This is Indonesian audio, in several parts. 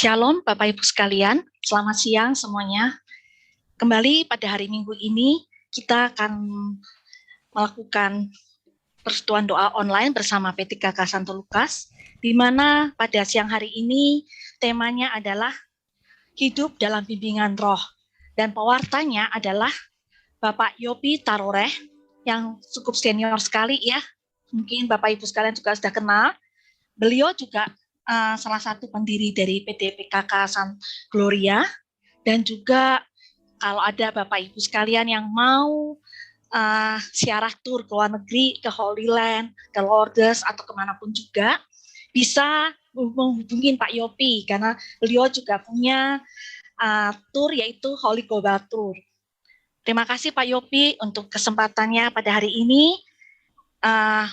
Shalom Bapak Ibu sekalian, selamat siang semuanya. Kembali pada hari Minggu ini kita akan melakukan persekutuan doa online bersama PTKK Santo Lukas, di mana pada siang hari ini temanya adalah hidup dalam bimbingan roh. Dan pewartanya adalah Bapak Yopi Taroreh yang cukup senior sekali ya. Mungkin Bapak Ibu sekalian juga sudah kenal. Beliau juga salah satu pendiri dari PDPKK San Gloria, dan juga kalau ada Bapak Ibu sekalian yang mau siarah tur ke luar negeri, ke Holy Land, ke Lourdes, atau kemanapun juga, bisa menghubungi Pak Yopi, karena beliau juga punya tur yaitu Holy Global Tour. Terima kasih Pak Yopi untuk kesempatannya pada hari ini,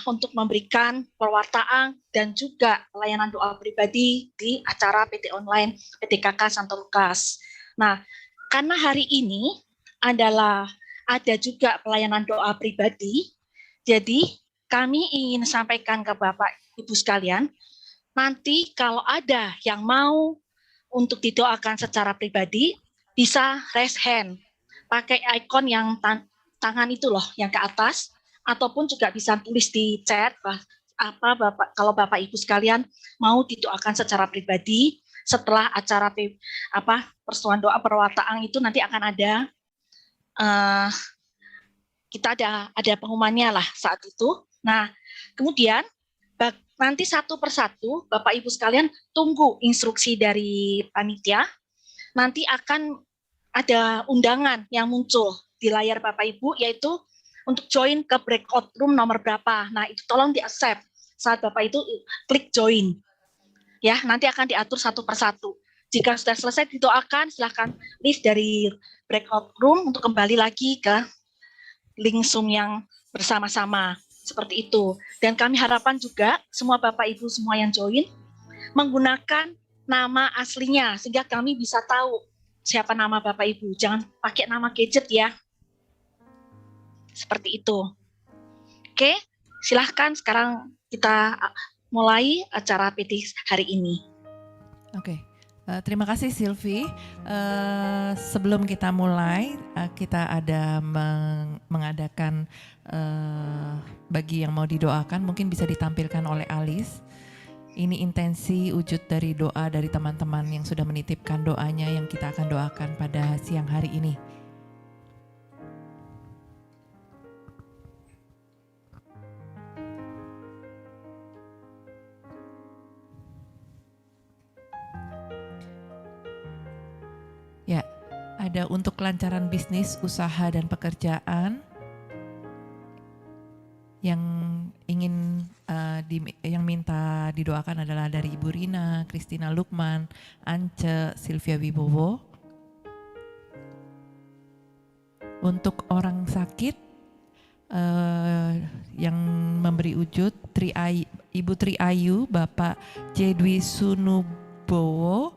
untuk memberikan perwartaan dan juga pelayanan doa pribadi di acara PT Online PTKK Santo Lukas. Nah, karena hari ini ada juga pelayanan doa pribadi, jadi kami ingin sampaikan ke Bapak Ibu sekalian, nanti kalau ada yang mau untuk didoakan secara pribadi, bisa raise hand, pakai ikon yang tangan itu loh, yang ke atas, ataupun juga bisa tulis di chat kalau Bapak Ibu sekalian mau didoakan secara pribadi setelah acara persekutuan doa perwartaan itu nanti akan ada kita ada pengumumannya lah saat itu. Nah, kemudian nanti satu persatu Bapak Ibu sekalian tunggu instruksi dari panitia. Nanti akan ada undangan yang muncul di layar Bapak Ibu, yaitu untuk join ke breakout room nomor berapa. Nah, itu tolong di-accept saat Bapak itu klik join. Ya, nanti akan diatur satu persatu. Jika sudah selesai didoakan, silakan leave dari breakout room untuk kembali lagi ke link Zoom yang bersama-sama. Seperti itu. Dan kami harapkan juga semua Bapak Ibu semua yang join menggunakan nama aslinya, sehingga kami bisa tahu siapa nama Bapak Ibu. Jangan pakai nama gadget ya. Seperti itu. Oke, silahkan sekarang kita mulai acara PT hari ini. Oke, terima kasih Silvi. Sebelum kita mulai, kita ada mengadakan bagi yang mau didoakan, mungkin bisa ditampilkan oleh Alis. Ini intensi wujud dari doa dari teman-teman yang sudah menitipkan doanya yang kita akan doakan pada siang hari ini. Ya, ada untuk kelancaran bisnis, usaha, dan pekerjaan yang ingin yang minta didoakan adalah dari Ibu Rina, Christina Lukman, Ance, Sylvia Wibowo. Untuk orang sakit yang memberi wujud Ibu Tri Ayu, Bapak J. Dwi Sunubowo,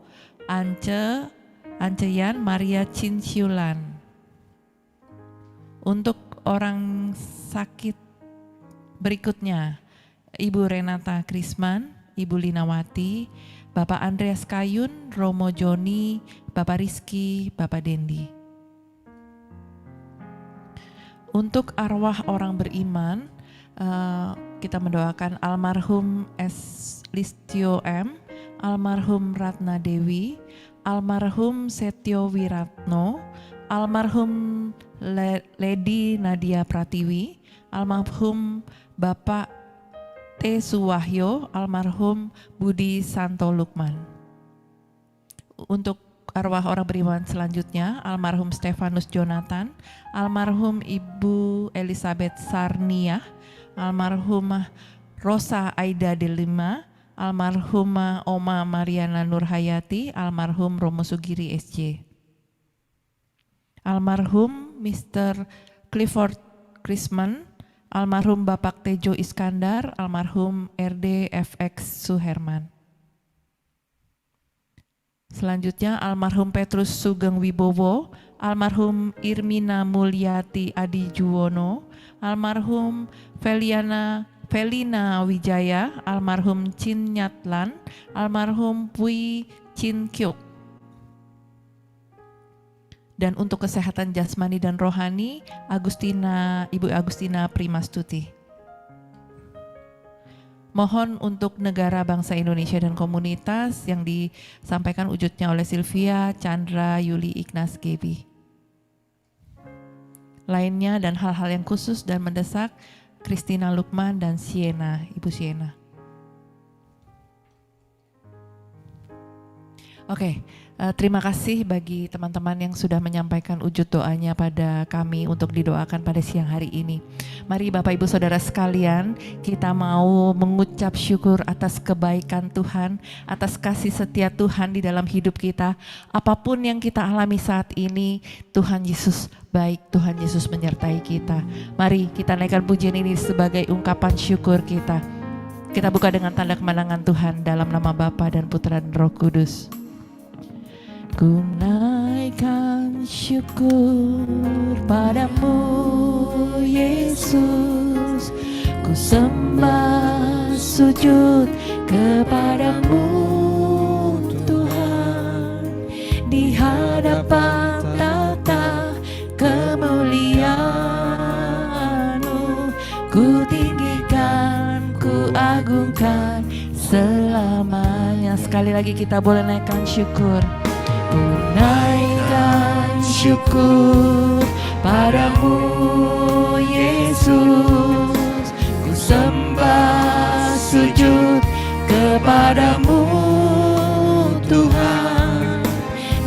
Anceyan Maria Cinciulan. Untuk orang sakit berikutnya, Ibu Renata Krisman, Ibu Linawati, Bapak Andreas Kayun, Romo Joni, Bapak Rizky, Bapak Dendi. Untuk arwah orang beriman, kita mendoakan almarhum S. Listio M, almarhum Ratna Dewi, almarhum Setio Wiratno, almarhum Lady Nadia Pratiwi, almarhum Bapak T. Suwahyo, almarhum Budi Santo Lukman. Untuk arwah orang beriman selanjutnya, almarhum Stefanus Jonathan, almarhum Ibu Elizabeth Sarniah, almarhumah Rosa Aida Delima, almarhumah Oma Mariana Nurhayati, almarhum Romo Sugiri SJ. Almarhum Mr. Clifford Krisman, almarhum Bapak Tejo Iskandar, almarhum RD FX Suherman. Selanjutnya almarhum Petrus Sugeng Wibowo, almarhum Irmina Mulyati Adi Juwono, almarhum Felina Wijaya, almarhum Cin Nyatlan, almarhum Pui Chin Kyuk. Dan untuk kesehatan jasmani dan rohani, Ibu Agustina Primastuti. Mohon untuk negara, bangsa Indonesia dan komunitas yang disampaikan wujudnya oleh Sylvia, Chandra, Yuli, Ignas, Gebi. Lainnya dan hal-hal yang khusus dan mendesak, Christina Lukman dan Siena, Ibu Siena. Oke, terima kasih bagi teman-teman yang sudah menyampaikan wujud doanya pada kami untuk didoakan pada siang hari ini. Mari Bapak Ibu Saudara sekalian, kita mau mengucap syukur atas kebaikan Tuhan, atas kasih setia Tuhan di dalam hidup kita. Apapun yang kita alami saat ini, Tuhan Yesus baik, Tuhan Yesus menyertai kita. Mari kita naikkan pujian ini sebagai ungkapan syukur kita. Kita buka dengan tanda kemenangan Tuhan dalam nama Bapa dan Putra dan Roh Kudus. Ku naikkan syukur padamu Yesus, ku sembah sujud kepadamu Tuhan, di hadapan tata kemuliaan-Mu, ku tinggikan, ku agungkan selamanya. Sekali lagi kita boleh naikkan syukur. Ku naikkan syukur padamu Yesus, ku sembah sujud kepadamu Tuhan,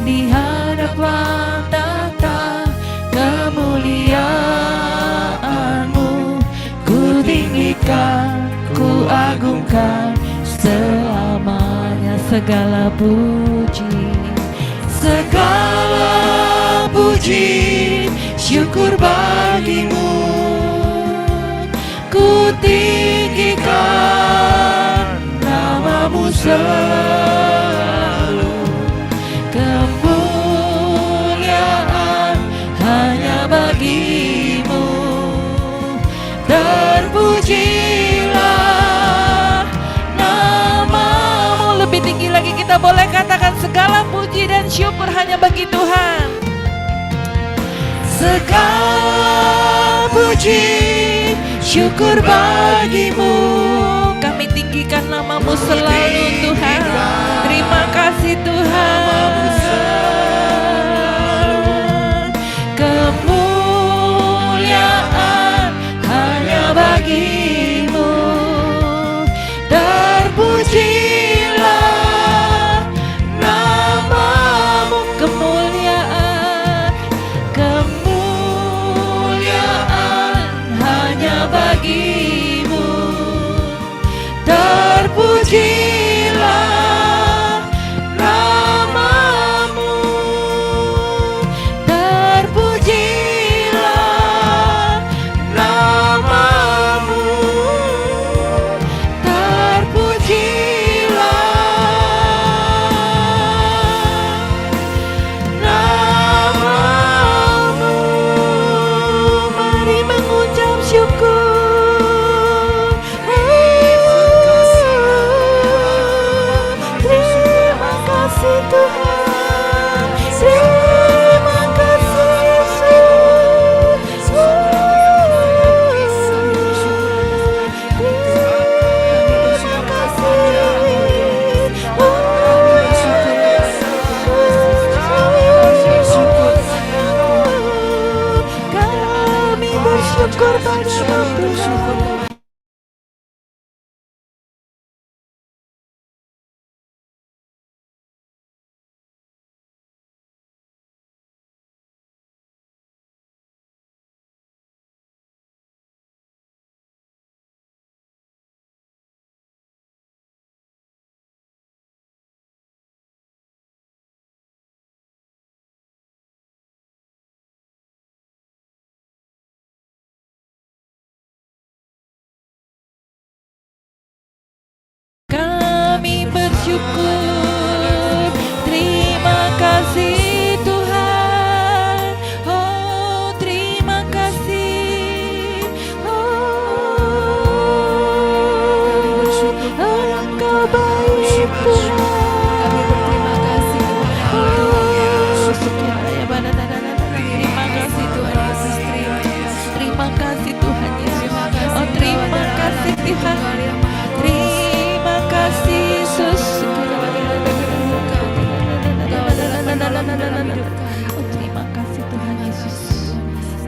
di hadapan tata kemuliaan-Mu, ku tinggikan, ku agungkan selamanya. Segala puji, segala puji, syukur bagimu, ku tinggikan nama-Mu selalu. Kemuliaan hanya bagi-Mu, terpujilah nama-Mu. Lebih tinggi lagi kita boleh katakan segala puji dan syukur hanya bagi Tuhan. Segala puji, syukur bagi-Mu, kami tinggikan nama-Mu selalu Tuhan. Terima kasih Tuhan. Kemuliaan hanya bagi-Mu, terpujilah nama-Mu. Kemuliaan hanya bagi-Mu, terpujilah nama-Mu, terpujilah nama-Mu, terpujilah nama-Mu. Mari mengucap syukur. Terima kasih Tuhan, terima kasih Yesus. Terima kasih. Kami bersyukur pada Tuhan. Tuhan. Terima kasih Yesus. Oh, terima kasih Tuhan Yesus.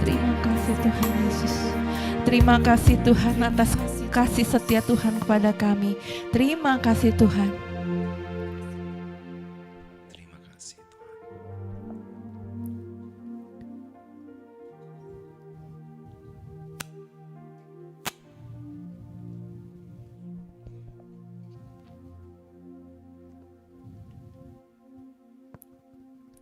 Terima kasih Tuhan Yesus. Terima kasih Tuhan atas kasih setia Tuhan kepada kami. Terima kasih Tuhan. Terima kasih Tuhan.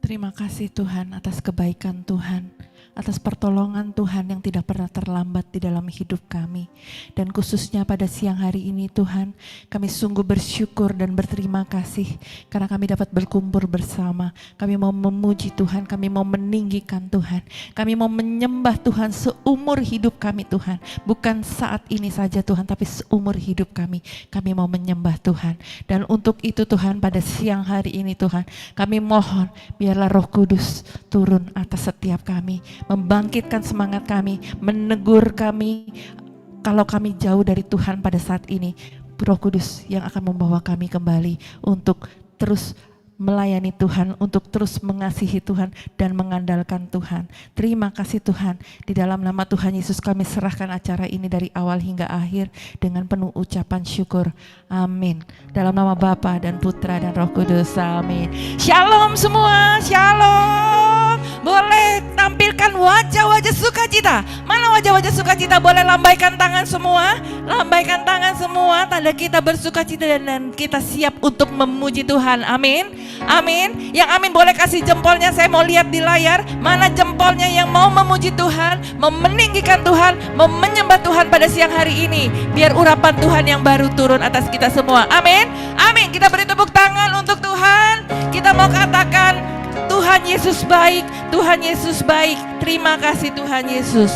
Terima kasih Tuhan atas kebaikan Tuhan, atas pertolongan Tuhan yang tidak pernah terlambat di dalam hidup kami. Dan khususnya pada siang hari ini Tuhan, kami sungguh bersyukur dan berterima kasih karena kami dapat berkumpul bersama. Kami mau memuji Tuhan, kami mau meninggikan Tuhan, kami mau menyembah Tuhan seumur hidup kami Tuhan. Bukan saat ini saja Tuhan, tapi seumur hidup kami mau menyembah Tuhan. Dan untuk itu Tuhan, pada siang hari ini Tuhan, kami mohon biarlah Roh Kudus turun atas setiap kami, membangkitkan semangat kami, menegur kami kalau kami jauh dari Tuhan pada saat ini. Roh Kudus yang akan membawa kami kembali untuk terus melayani Tuhan, untuk terus mengasihi Tuhan dan mengandalkan Tuhan. Terima kasih Tuhan. Di dalam nama Tuhan Yesus kami serahkan acara ini dari awal hingga akhir dengan penuh ucapan syukur. Amin. Dalam nama Bapa dan Putra dan Roh Kudus. Amin. Shalom semua. Shalom. Boleh tampilkan wajah-wajah sukacita. Mana wajah-wajah sukacita? Boleh lambaikan tangan semua. Lambaikan tangan semua. Tanda kita bersukacita dan kita siap untuk memuji Tuhan. Amin. Amin. Yang amin boleh kasih jempolnya. Saya mau lihat di layar. Mana jempolnya yang mau memuji Tuhan, mau meninggikan Tuhan, mau menyembah Tuhan pada siang hari ini. Biar urapan Tuhan yang baru turun atas kita semua. Amin. Amin. Kita beri tepuk tangan untuk Tuhan. Kita mau katakan Tuhan Yesus baik, Tuhan Yesus baik. Terima kasih Tuhan Yesus.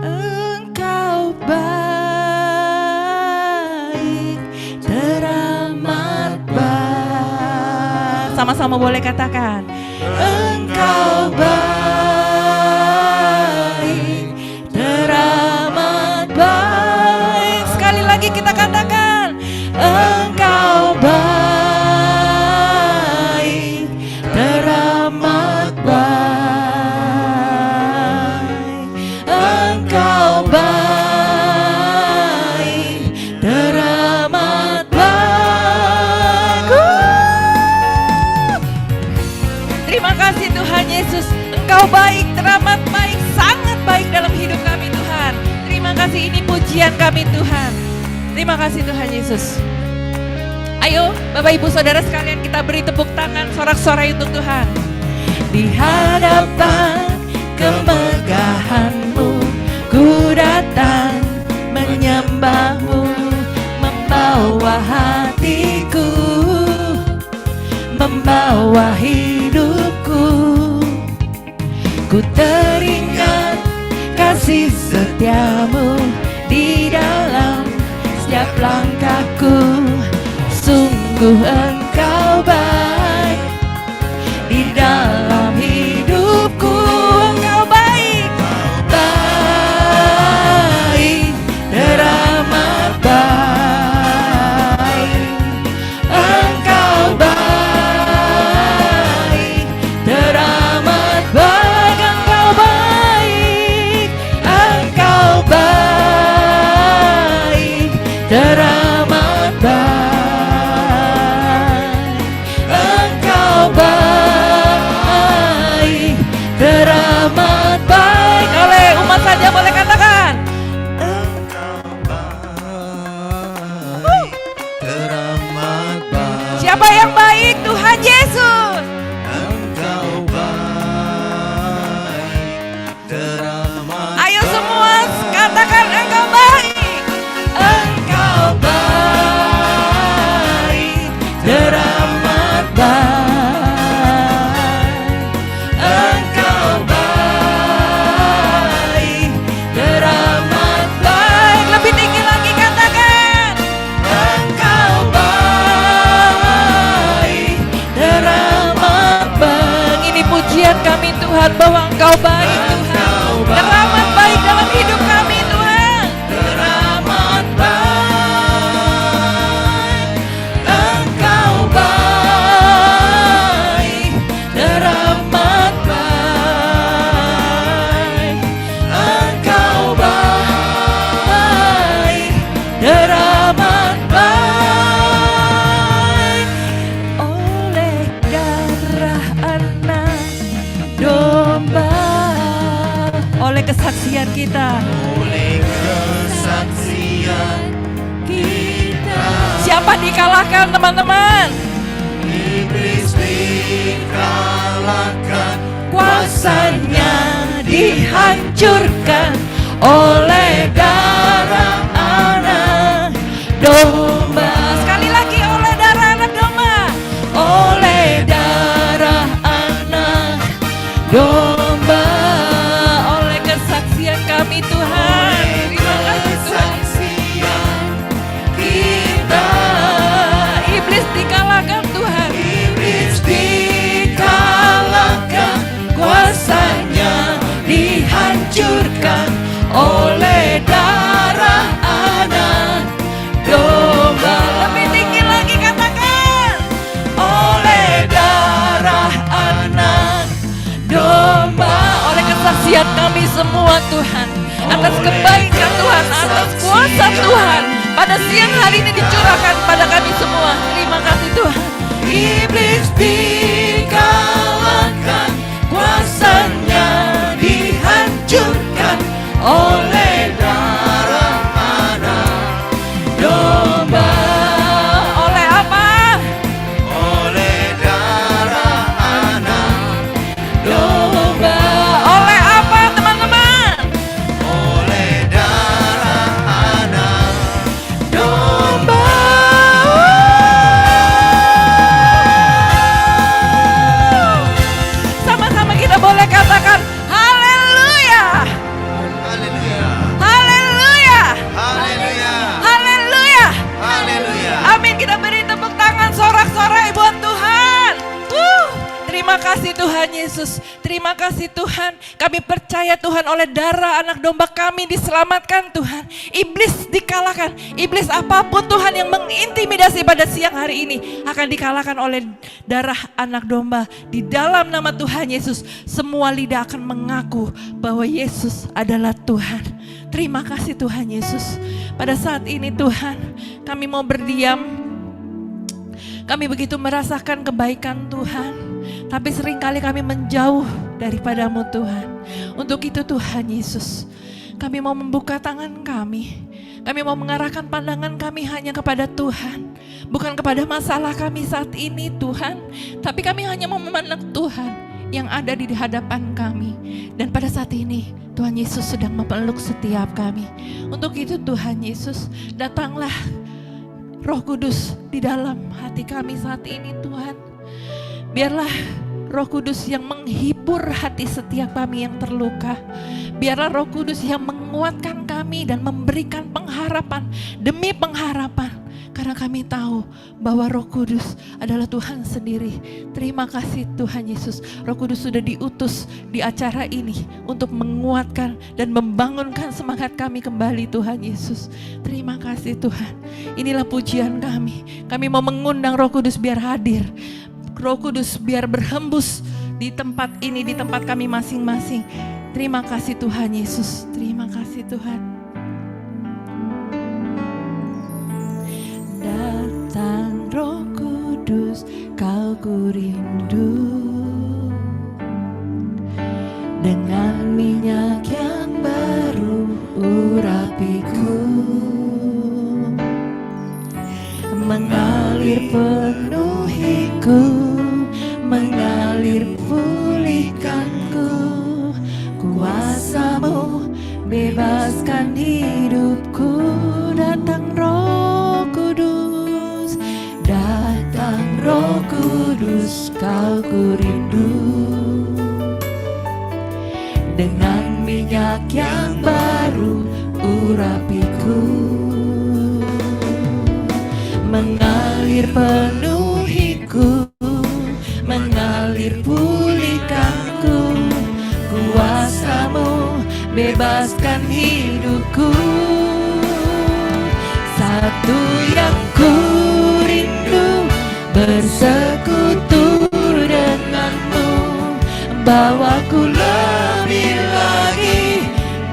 Engkau baik, teramat baik. Sama-sama boleh katakan. Engkau baik, teramat baik. Sekali lagi kita katakan. Engkau baik, teramat baik. Engkau baik, teramat baik. Terima kasih Tuhan Yesus. Engkau baik, teramat baik, sangat baik dalam hidup kami Tuhan. Terima kasih, ini pujian kami Tuhan. Terima kasih Tuhan Yesus. Ayo Bapak Ibu Saudara sekalian, kita beri tepuk tangan sorak-sorai untuk Tuhan. Di hadapan kemegahan-Mu ku datang menyembah-Mu, membawa hatiku, membawa hidupku. Ku teringat kasih setia-Mu di dalam setiap langkahku. Sungguh Engkau baik di dalam hidupku. Engkau baik, baik, teramat baik. Engkau baik, teramat baik. Engkau baik, Engkau baik, teramat baik. oleh kesaksian kita. Oleh kesaksian kita. Siapa dikalahkan teman-teman? Iblis dikalahkan, Kuasanya dihancurkan oleh darah anak domba. Sekali lagi, oleh darah anak domba. Oleh darah anak domba. Oleh kesaksian kami Tuhan. Terima kasih Tuhan. Kita iblis dikalahkan Tuhan. Iblis dikalahkan, Kuasanya dihancurkan oleh darah anak domba. Lebih tinggi lagi katakan, oleh darah anak domba. Oleh kesaksian kami semua Tuhan, atas kebaikan Tuhan, atas kuasa Tuhan, pada siang hari ini dicurahkan pada kami semua. Terima kasih Tuhan. Iblis dikalahkan, kuasanya dihancurkan oleh darah anak domba. Oleh apa? oleh darah anak, Domba. Oleh apa teman-teman? oleh darah anak, Domba. Sama-sama kita boleh katakan haleluya. haleluya, Haleluya. haleluya, Haleluya. haleluya. Amin. Kita beri tepuk tangan sorak-sorai buat Tuhan. Terima kasih Tuhan Yesus. Terima kasih Tuhan. Kami percaya Tuhan, oleh darah anak domba kami diselamatkan Tuhan. Iblis dikalahkan. Iblis apapun Tuhan yang mengintimidasi pada siang hari ini akan dikalahkan oleh darah anak domba. Di dalam nama Tuhan Yesus, semua lidah akan mengaku bahwa Yesus adalah Tuhan. Terima kasih Tuhan Yesus. Pada saat ini Tuhan, kami mau berdiam. Kami begitu merasakan kebaikan Tuhan, tapi seringkali kami menjauh daripadamu Tuhan. Untuk itu Tuhan Yesus, kami mau membuka tangan kami. Kami mau mengarahkan pandangan kami hanya kepada Tuhan, bukan kepada masalah kami saat ini Tuhan, tapi kami hanya mau memandang Tuhan yang ada di hadapan kami. Dan pada saat ini Tuhan Yesus sedang memeluk setiap kami. Untuk itu Tuhan Yesus, datanglah Roh Kudus di dalam hati kami saat ini Tuhan. Biarlah Roh Kudus yang menghibur hati setiap kami yang terluka. Biarlah Roh Kudus yang menguatkan kami dan memberikan pengharapan demi pengharapan. Karena kami tahu bahwa Roh Kudus adalah Tuhan sendiri. Terima kasih Tuhan Yesus. Roh Kudus sudah diutus di acara ini untuk menguatkan dan membangunkan semangat kami kembali Tuhan Yesus. Terima kasih Tuhan. Inilah pujian kami. Kami mau mengundang Roh Kudus biar hadir. Roh Kudus biar berhembus di tempat ini, di tempat kami masing-masing. Terima kasih Tuhan Yesus. Terima kasih Tuhan. Datang Roh Kudus, kau ku rindu. Dengan minyak yang baru urapiku, mengalir penuhiku, mengalir pulihkanku. Kuasamu bebaskan hidupku. Datang Roh Kudus, datang Roh Kudus, kau ku rindu. Dengan minyak yang baru urapiku, mengalir penuhiku, mengalir pulihkanku. Kuasamu bebaskan hidupku. Satu yang ku rindu, bersekutu denganmu. Bawaku lebih lagi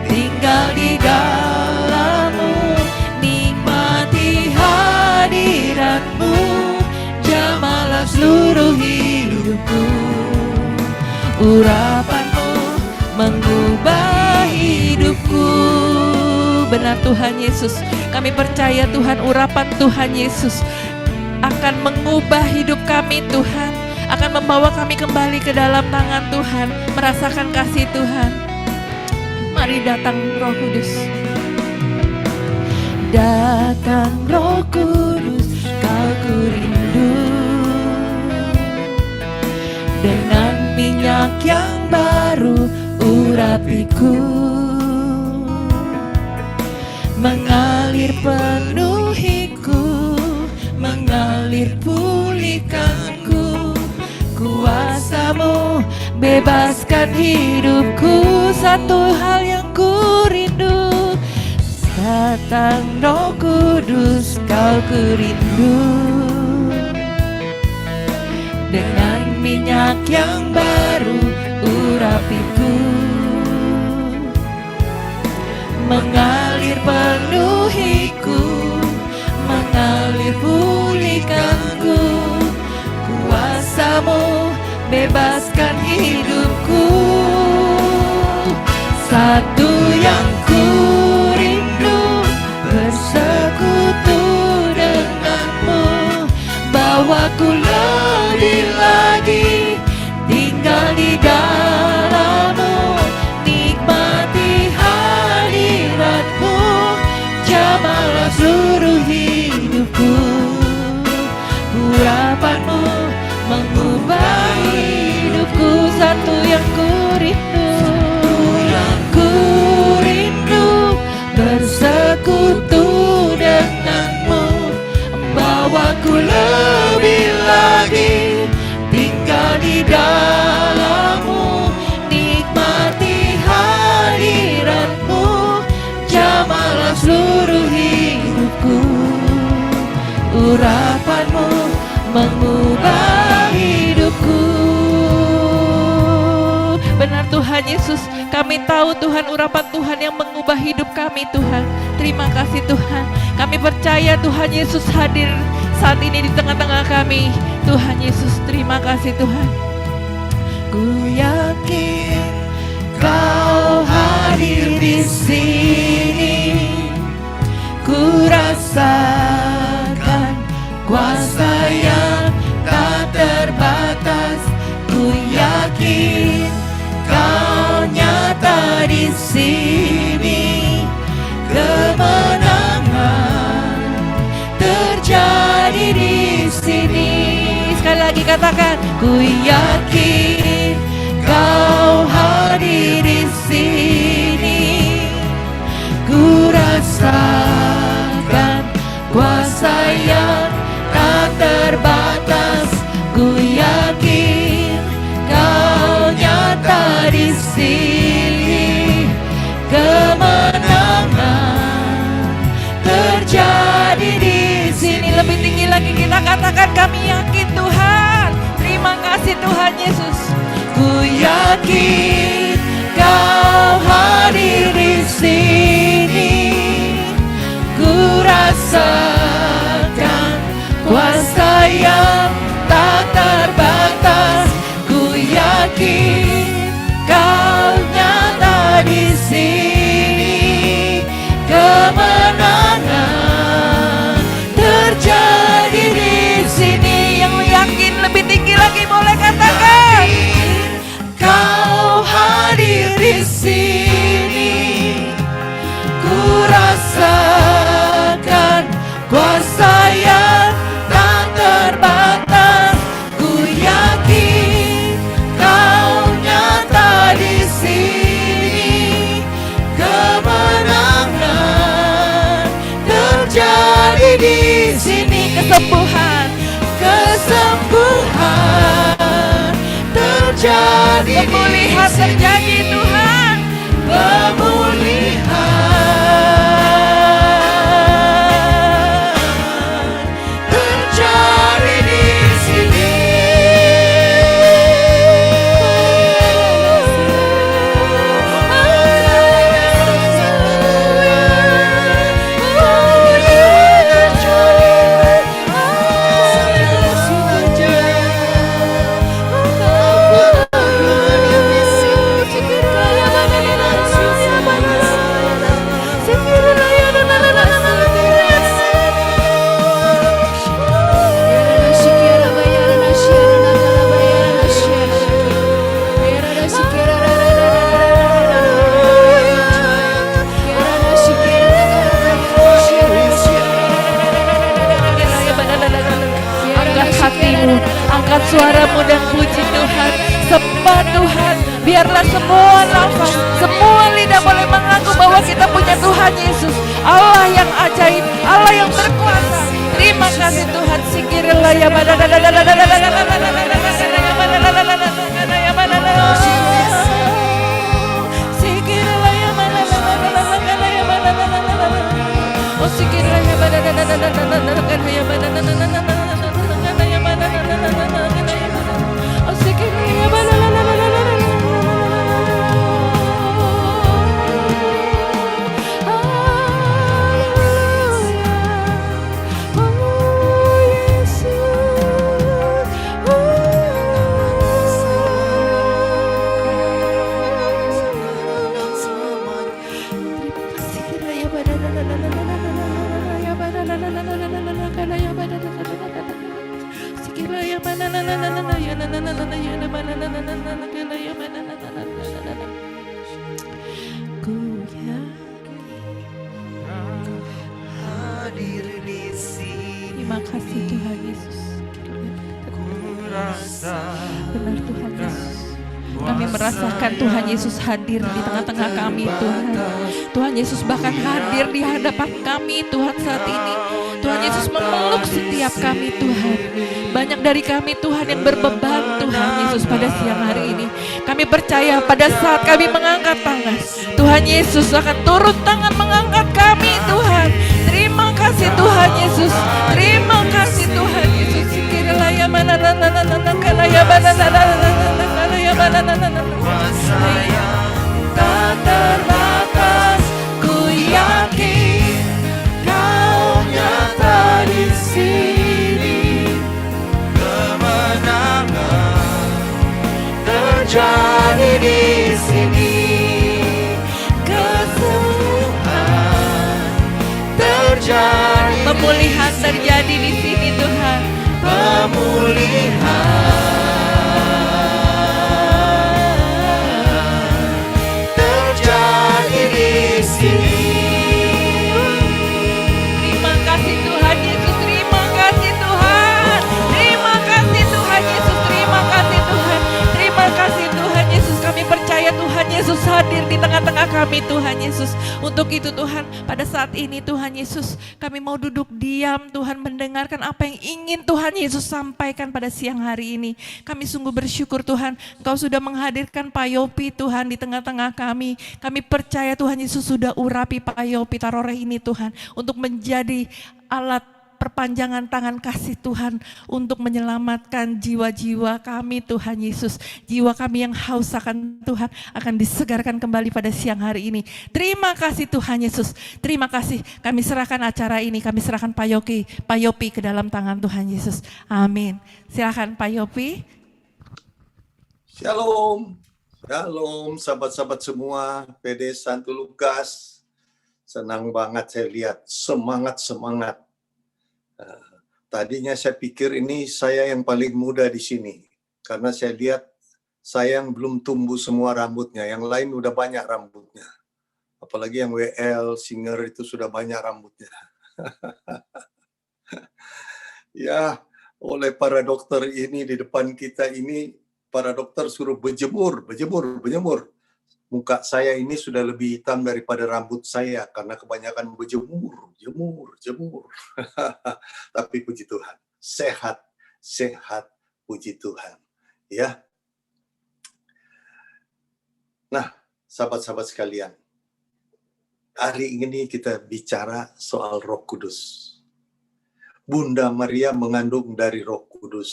tinggal di dalammu, nikmati hadiratmu, jamalah seluruh hidupku. Urapanmu mengubah Benar Tuhan Yesus, kami percaya Tuhan urapan Tuhan Yesus akan mengubah hidup kami Tuhan, akan membawa kami kembali ke dalam tangan Tuhan, merasakan kasih Tuhan. Mari datang Roh Kudus. Datang Roh Kudus, Kau ku rindu, dengan minyak yang baru urapiku, mengalir penuhiku, mengalir pulihkanku. Kuasa-Mu bebaskan hidupku, satu hal yang ku rindu. Datang Roh Kudus, Kau ku rindu, dengan minyak yang baru urapiku, mengalir penuhiku, mengalir pulihkanku. Kuasa-Mu bebaskan hidupku, satu yang ku rindu, bersekutu denganmu, bawaku lebih lagi tinggal di dalam-Mu, nikmati hadirat-Mu, jamahlah seluruh hidupku. Urapan-Mu mengubah hidupku, satu yang ku rindu, bersekutu denganmu, bawaku lebih lagi tinggal di dalam-Mu, nikmati hadirat-Mu, jamahlah seluruh hidupku. Urapan-Mu mengubah hidupku. Benar Tuhan Yesus, kami tahu Tuhan urapan Tuhan yang mengubah hidup kami Tuhan. Terima kasih Tuhan, kami percaya Tuhan Yesus hadir saat ini di tengah-tengah kami. Tuhan Yesus, terima kasih Tuhan. Ku yakin Kau hadir di sini, ku rasakan kuasa yang tak terbatas. Ku yakin Kau nyata di sini, kemenangan terjadi di sini. Sekali lagi katakan, ku yakin Kau hadir di sini, ku rasakan kuasa yang tak terbatas. Ku yakin Kau nyata di sini, kemenangan terjadi di sini. Lebih tinggi lagi kita katakan, kami yakin Tuhan. Terima kasih Tuhan Yesus. Ku yakin Kau hadir di sini, ku rasakan kuasa yang tak terbatas. Ku yakin Kau nyata di sini, kemenangan terjadi di sini. Yang yakin lebih tinggi lagi boleh katakan, Kau hadir di sini, ku rasakan kuasa yang tak terbatas. Ku yakin Kau nyata di sini, kemenangan terjadi di sini. Kesembuhan terjadi, pemulihan terjadi Tuhan, pemulihan terjadi di sini. Hadir di sini. Terima kasih Tuhan Yesus. Benar Tuhan Yesus. Kami merasakan Tuhan Yesus hadir di tengah-tengah kami Tuhan. Tuhan Yesus bahkan hadir di hadapan kami Tuhan saat ini. Tuhan Yesus memeluk setiap kami Tuhan. Banyak dari kami Tuhan yang berbeban Tuhan Yesus pada siang hari ini. Kami percaya pada saat kami mengangkat tangan, Tuhan Yesus akan turun tangan mengangkat kami Tuhan. Terima kasih Tuhan Yesus. Terima kasih Tuhan Yesus. Kuasa yang tak terbatas, ku yakin Kau nyata di sini. Kemenangan terjadi di sini. Kesembuhan terjadi. Pemulihan terjadi di sini Tuhan. Terjadi di sini. Terima kasih Tuhan Yesus. Terima kasih Tuhan. Terima kasih Tuhan Yesus. Terima kasih Tuhan. Terima kasih Tuhan Yesus. Kami percaya Tuhan Yesus hadir di tengah-tengah kami Tuhan Yesus. Untuk itu Tuhan, pada saat ini Tuhan Yesus, kami mau duduk diam Tuhan, mendengarkan apa yang ingin Tuhan Yesus sampaikan pada siang hari ini. Kami sungguh bersyukur Tuhan, Engkau sudah menghadirkan Pak Yopi Tuhan di tengah-tengah kami. Kami percaya Tuhan Yesus sudah urapi Pak Yopi Taroreh ini Tuhan, untuk menjadi alat perpanjangan tangan kasih Tuhan untuk menyelamatkan jiwa-jiwa kami Tuhan Yesus. Jiwa kami yang haus akan Tuhan akan disegarkan kembali pada siang hari ini. Terima kasih Tuhan Yesus. Terima kasih. Kami serahkan acara ini, kami serahkan Pak Yopi ke dalam tangan Tuhan Yesus. Amin. Silakan Pak Yopi. Shalom, shalom sahabat-sahabat semua, PD Santo Lukas. Senang banget saya lihat, semangat. Tadinya saya pikir ini saya yang paling muda di sini, karena saya lihat saya yang belum tumbuh semua rambutnya, yang lain udah banyak rambutnya. Apalagi yang WL, singer itu sudah banyak rambutnya. Ya, oleh para dokter ini di depan kita ini, para dokter suruh berjemur. Muka saya ini sudah lebih hitam daripada rambut saya karena kebanyakan berjemur. Tapi puji Tuhan, sehat, puji Tuhan. Ya. Nah, sahabat-sahabat sekalian, hari ini kita bicara soal Roh Kudus. Bunda Maria mengandung dari Roh Kudus.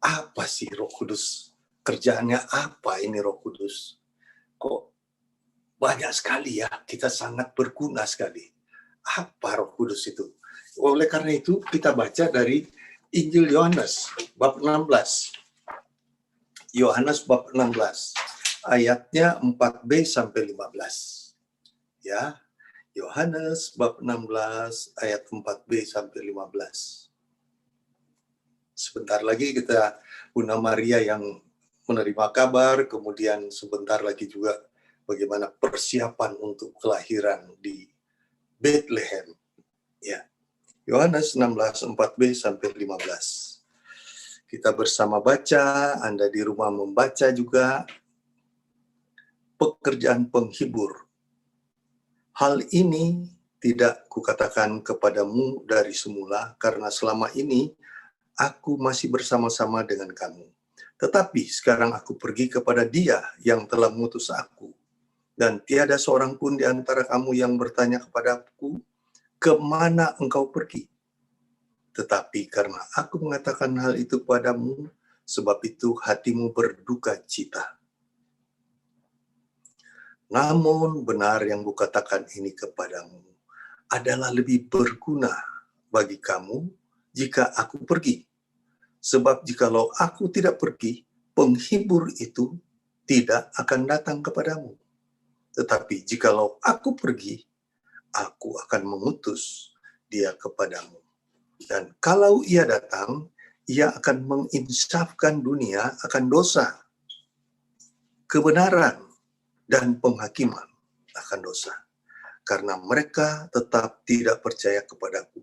Apa sih Roh Kudus? Kerjaannya apa ini Roh Kudus? Kok banyak sekali ya, kita sangat berguna sekali. Apa Roh Kudus itu? Oleh karena itu kita baca dari Injil Yohanes bab 16. Yohanes bab 16 ayatnya 4b sampai 15. Ya. Yohanes bab 16 ayat 4b sampai 15. Sebentar lagi kita Bunda Maria yang menerima kabar, kemudian sebentar lagi juga bagaimana persiapan untuk kelahiran di Bethlehem. Ya. Yohanes 16 4b sampai 15. Kita bersama baca, Anda di rumah membaca juga. Pekerjaan penghibur. Hal ini tidak kukatakan kepadamu dari semula, karena selama ini aku masih bersama-sama dengan kamu. Tetapi sekarang aku pergi kepada Dia yang telah mengutus aku, dan tiada seorang pun di antara kamu yang bertanya kepadaku, kemana engkau pergi? Tetapi karena aku mengatakan hal itu padamu, sebab itu hatimu berduka cita. Namun benar yang kukatakan ini kepadamu adalah lebih berguna bagi kamu jika aku pergi. Sebab jikalau aku tidak pergi, penghibur itu tidak akan datang kepadamu. Tetapi jikalau aku pergi, aku akan mengutus dia kepadamu. Dan kalau ia datang, ia akan menginsafkan dunia akan dosa, kebenaran, dan penghakiman akan dosa. Karena mereka tetap tidak percaya kepadaku.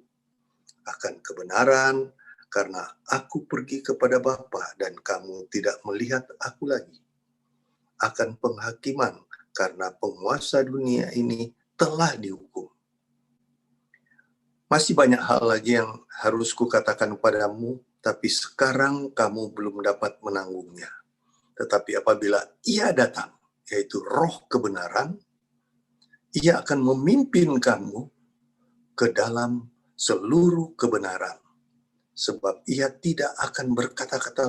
Akan kebenaran, karena aku pergi kepada Bapa dan kamu tidak melihat aku lagi. Akan penghakiman, karena penguasa dunia ini telah dihukum. Masih banyak hal lagi yang harus kukatakan padamu, tapi sekarang kamu belum dapat menanggungnya. Tetapi apabila ia datang, yaitu Roh kebenaran, ia akan memimpin kamu ke dalam seluruh kebenaran. Sebab ia tidak akan berkata-kata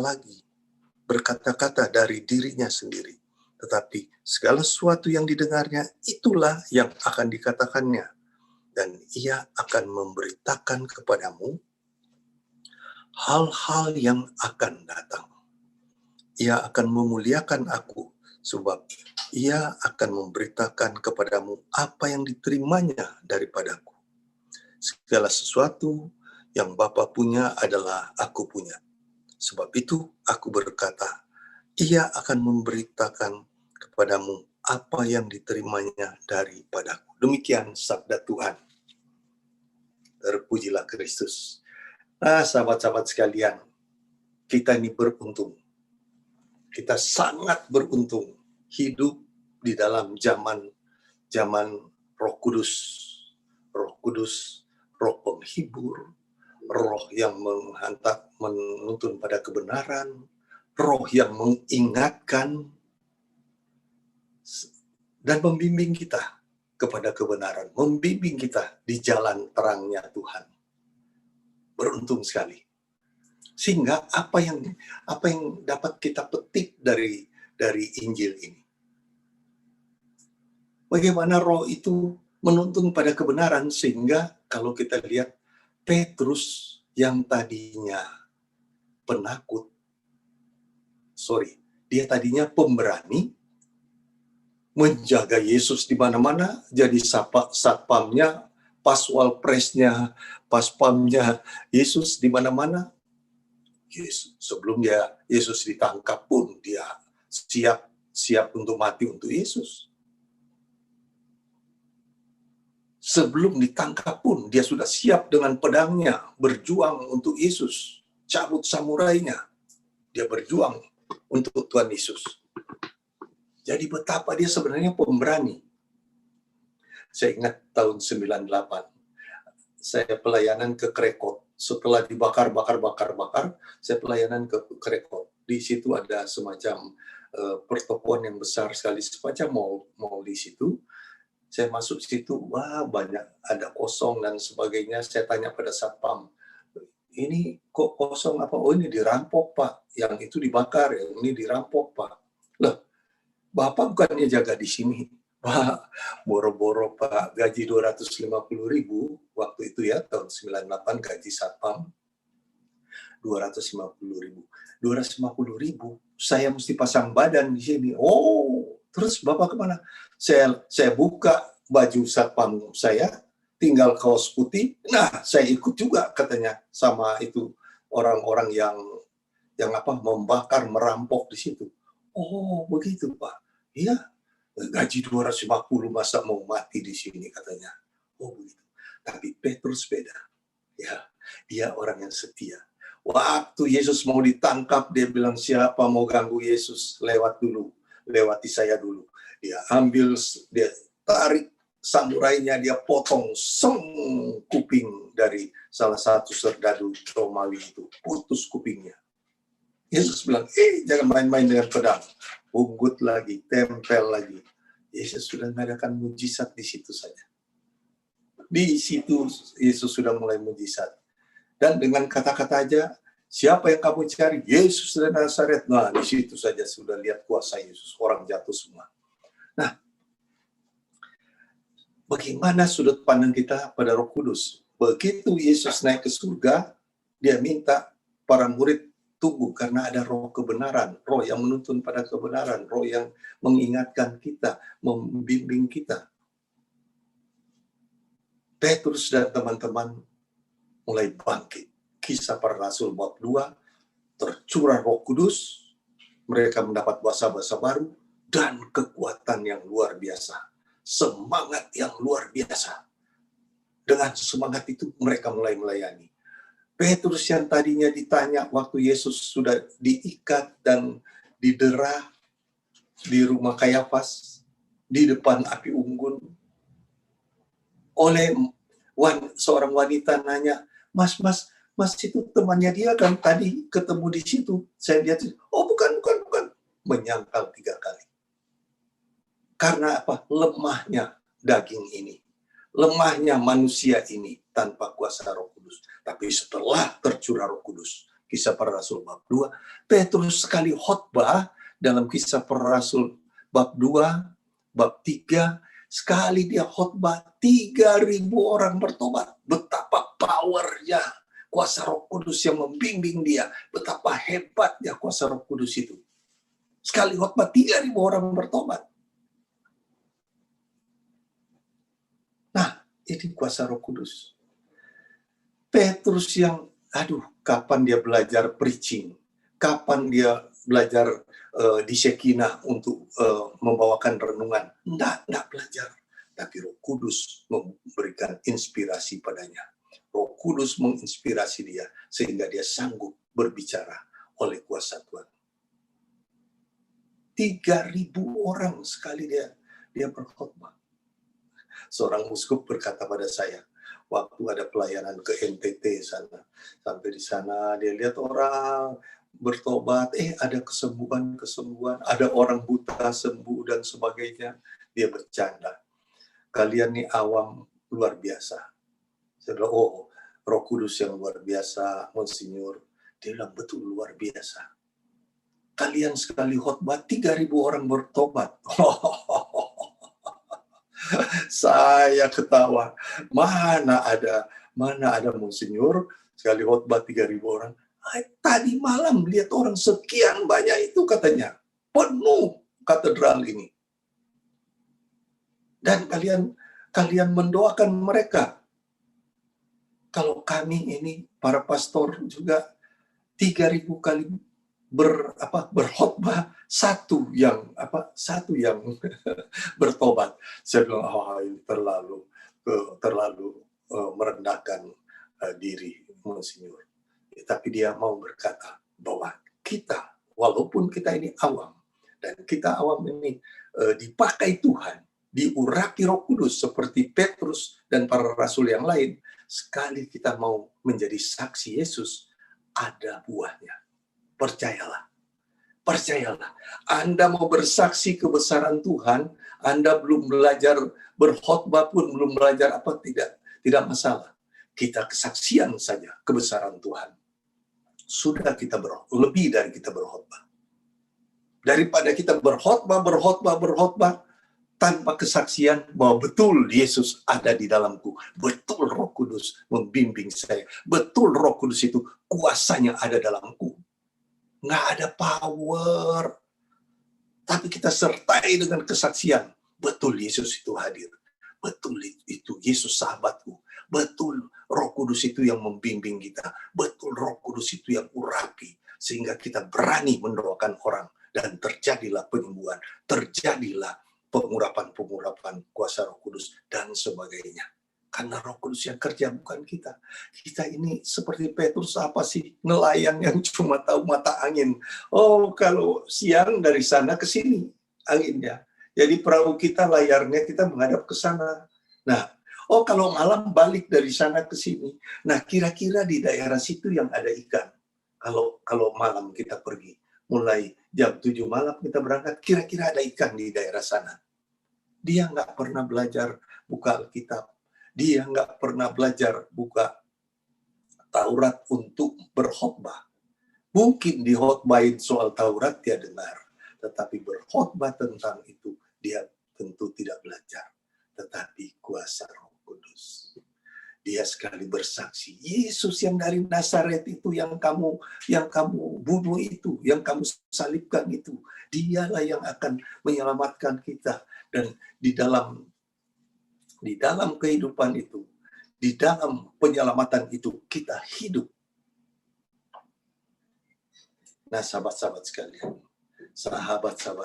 dari dirinya sendiri. Tetapi segala sesuatu yang didengarnya, itulah yang akan dikatakannya. Dan ia akan memberitakan kepadamu hal-hal yang akan datang. Ia akan memuliakan aku, sebab ia akan memberitakan kepadamu apa yang diterimanya daripadaku. Segala sesuatu yang Bapa punya adalah aku punya. Sebab itu aku berkata, ia akan memberitakan kepadamu apa yang diterimanya daripadaku. Demikian sabda Tuhan. Terpujilah Kristus. Nah, sahabat-sahabat sekalian, kita ini beruntung. Kita sangat beruntung hidup di dalam zaman Roh Kudus. Roh Kudus, Roh penghibur, Roh yang menuntun pada kebenaran, Roh yang mengingatkan dan membimbing kita kepada kebenaran, membimbing kita di jalan terangnya Tuhan. Beruntung sekali. Sehingga apa yang dapat kita petik dari Injil ini? Bagaimana Roh itu menuntun pada kebenaran, sehingga kalau kita lihat Petrus yang tadinya penakut, dia tadinya pemberani, menjaga Yesus di mana-mana, jadi satpamnya, paswal presnya, paspamnya Yesus di mana-mana. Sebelum Yesus ditangkap pun dia siap untuk mati untuk Yesus. Sebelum ditangkap pun dia sudah siap dengan pedangnya berjuang untuk Yesus, cabut samurainya. Dia berjuang untuk Tuhan Yesus. Jadi betapa dia sebenarnya pemberani. Saya ingat tahun 98, saya pelayanan ke Krekot. Setelah dibakar, saya pelayanan ke Krekot. Di situ ada semacam pertokoan yang besar sekali, semacam mall di situ. Saya masuk situ, wah banyak, ada kosong dan sebagainya. Saya tanya pada satpam, ini kok kosong apa? Oh ini dirampok Pak, yang itu dibakar, yang ini dirampok Pak. Loh, Bapak bukannya jaga di sini? Pak, boro-boro Pak, gaji 250.000 waktu itu ya, tahun 98 gaji satpam 250.000. 250.000, saya mesti pasang badan di sini. Oh, terus Bapak kemana? Saya buka baju satpam saya, tinggal kaos putih. Nah, saya ikut juga katanya sama itu orang-orang yang membakar, merampok di situ. Oh, begitu Pak. Iya, gaji 250 masa mau mati di sini katanya. Oh begitu. Tapi Petrus beda. Ya, dia orang yang setia. Waktu Yesus mau ditangkap, dia bilang, siapa mau ganggu Yesus, lewati saya dulu. Dia ambil, dia tarik samurainya dia potong kuping dari salah satu serdadu Romawi itu, putus kupingnya. Yesus bilang, jangan main-main dengan pedang, unggut lagi, tempel lagi. Yesus sudah mengadakan mujizat di situ saja. Di situ Yesus sudah mulai mujizat. Dan dengan kata-kata aja, siapa yang kamu cari? Yesus dari Nazaret. Nah, di situ saja sudah lihat kuasa Yesus, orang jatuh semua. Nah, bagaimana sudut pandang kita pada Roh Kudus? Begitu Yesus naik ke surga, dia minta para murid tunggu karena ada roh kebenaran, roh yang menuntun pada kebenaran, roh yang mengingatkan kita, membimbing kita. Petrus dan teman-teman mulai bangkit. Kisah Para Rasul bab 2, tercurah Roh Kudus, mereka mendapat bahasa-bahasa baru, dan kekuatan yang luar biasa. Semangat yang luar biasa. Dengan semangat itu mereka mulai melayani. Petrus yang tadinya ditanya waktu Yesus sudah diikat dan didera di rumah Kayafas, di depan api unggun, oleh seorang wanita nanya, Mas itu temannya dia kan tadi ketemu di situ. Saya lihat, oh bukan. Menyangkal 3 kali. Karena apa? Lemahnya daging ini. Lemahnya manusia ini tanpa kuasa Roh Kudus. Tapi setelah tercurah Roh Kudus, Kisah Para Rasul bab 2, Petrus sekali khotbah dalam Kisah Para Rasul bab 2, bab 3, sekali dia khotbah 3.000 orang bertobat. Betapa powernya kuasa Roh Kudus yang membimbing dia. Betapa hebatnya kuasa Roh Kudus itu. Sekali khotbah 3.000 orang bertobat. Nah, ini kuasa Roh Kudus. Petrus yang, kapan dia belajar preaching? Kapan dia belajar di Shekinah untuk membawakan renungan? Enggak belajar. Tapi Roh Kudus memberikan inspirasi padanya. Roh Kudus menginspirasi dia sehingga dia sanggup berbicara oleh kuasa Tuhan. 3.000 orang sekali dia berkhotbah. Seorang uskup berkata pada saya, waktu ada pelayanan ke NTT sana, sampai di sana dia lihat orang bertobat, ada kesembuhan, ada orang buta sembuh dan sebagainya. Dia bercanda, kalian nih awam luar biasa. Saya bilang, Roh Kudus yang luar biasa, Monsinyur. Dia bilang, betul luar biasa. Kalian sekali khotbah 3.000 orang bertobat. Saya ketawa. Mana ada Monsinyur sekali khotbah 3.000 orang. Tadi malam lihat orang sekian banyak itu katanya. Penuh katedral ini. Dan kalian mendoakan mereka. Kalau kami ini para pastor juga 3.000 kali berkhotbah, satu yang bertobat. Saya bilang, ini terlalu merendahkan diri Monsinyur. Tapi dia mau berkata bahwa kita, walaupun kita ini awam, dan kita awam ini dipakai Tuhan, diurapi Roh Kudus seperti Petrus dan para rasul yang lain, sekali kita mau menjadi saksi Yesus, ada buahnya. Percayalah. Anda mau bersaksi kebesaran Tuhan, Anda belum belajar berkhotbah pun, belum belajar apa, tidak masalah. Kita kesaksian saja kebesaran Tuhan. Sudah kita lebih dari kita berkhotbah. Daripada kita berkhotbah tanpa kesaksian bahwa betul Yesus ada di dalamku, betul Roh Kudus membimbing saya, betul Roh Kudus itu kuasanya ada dalamku. Nggak ada power, tapi kita sertai dengan kesaksian. Betul Yesus itu hadir, betul itu Yesus sahabatku, betul Roh Kudus itu yang membimbing kita, betul Roh Kudus itu yang urapi, sehingga kita berani mendoakan orang, dan terjadilah penyembuhan, terjadilah pengurapan kuasa Roh Kudus, dan sebagainya. Karena Roh Kudus yang kerja, bukan kita. Kita ini seperti Petrus, apa sih? Nelayan yang cuma tahu mata angin. Kalau siang dari sana ke sini anginnya. Jadi perahu kita, layarnya kita menghadap ke sana. Nah, kalau malam balik dari sana ke sini. Nah, kira-kira di daerah situ yang ada ikan. Kalau malam kita pergi, mulai jam 7 malam kita berangkat, kira-kira ada ikan di daerah sana. Dia nggak pernah belajar buka Alkitab. Dia nggak pernah belajar buka Taurat untuk berkhotbah. Mungkin dihotbahin soal Taurat dia dengar, tetapi berkhotbah tentang itu dia tentu tidak belajar. Tetapi kuasa Roh Kudus. Dia sekali bersaksi, Yesus yang dari Nazaret itu yang kamu bunuh itu, yang kamu salibkan itu, dialah yang akan menyelamatkan kita. Dan di dalam kehidupan itu, di dalam penyelamatan itu kita hidup. Nah, sahabat-sahabat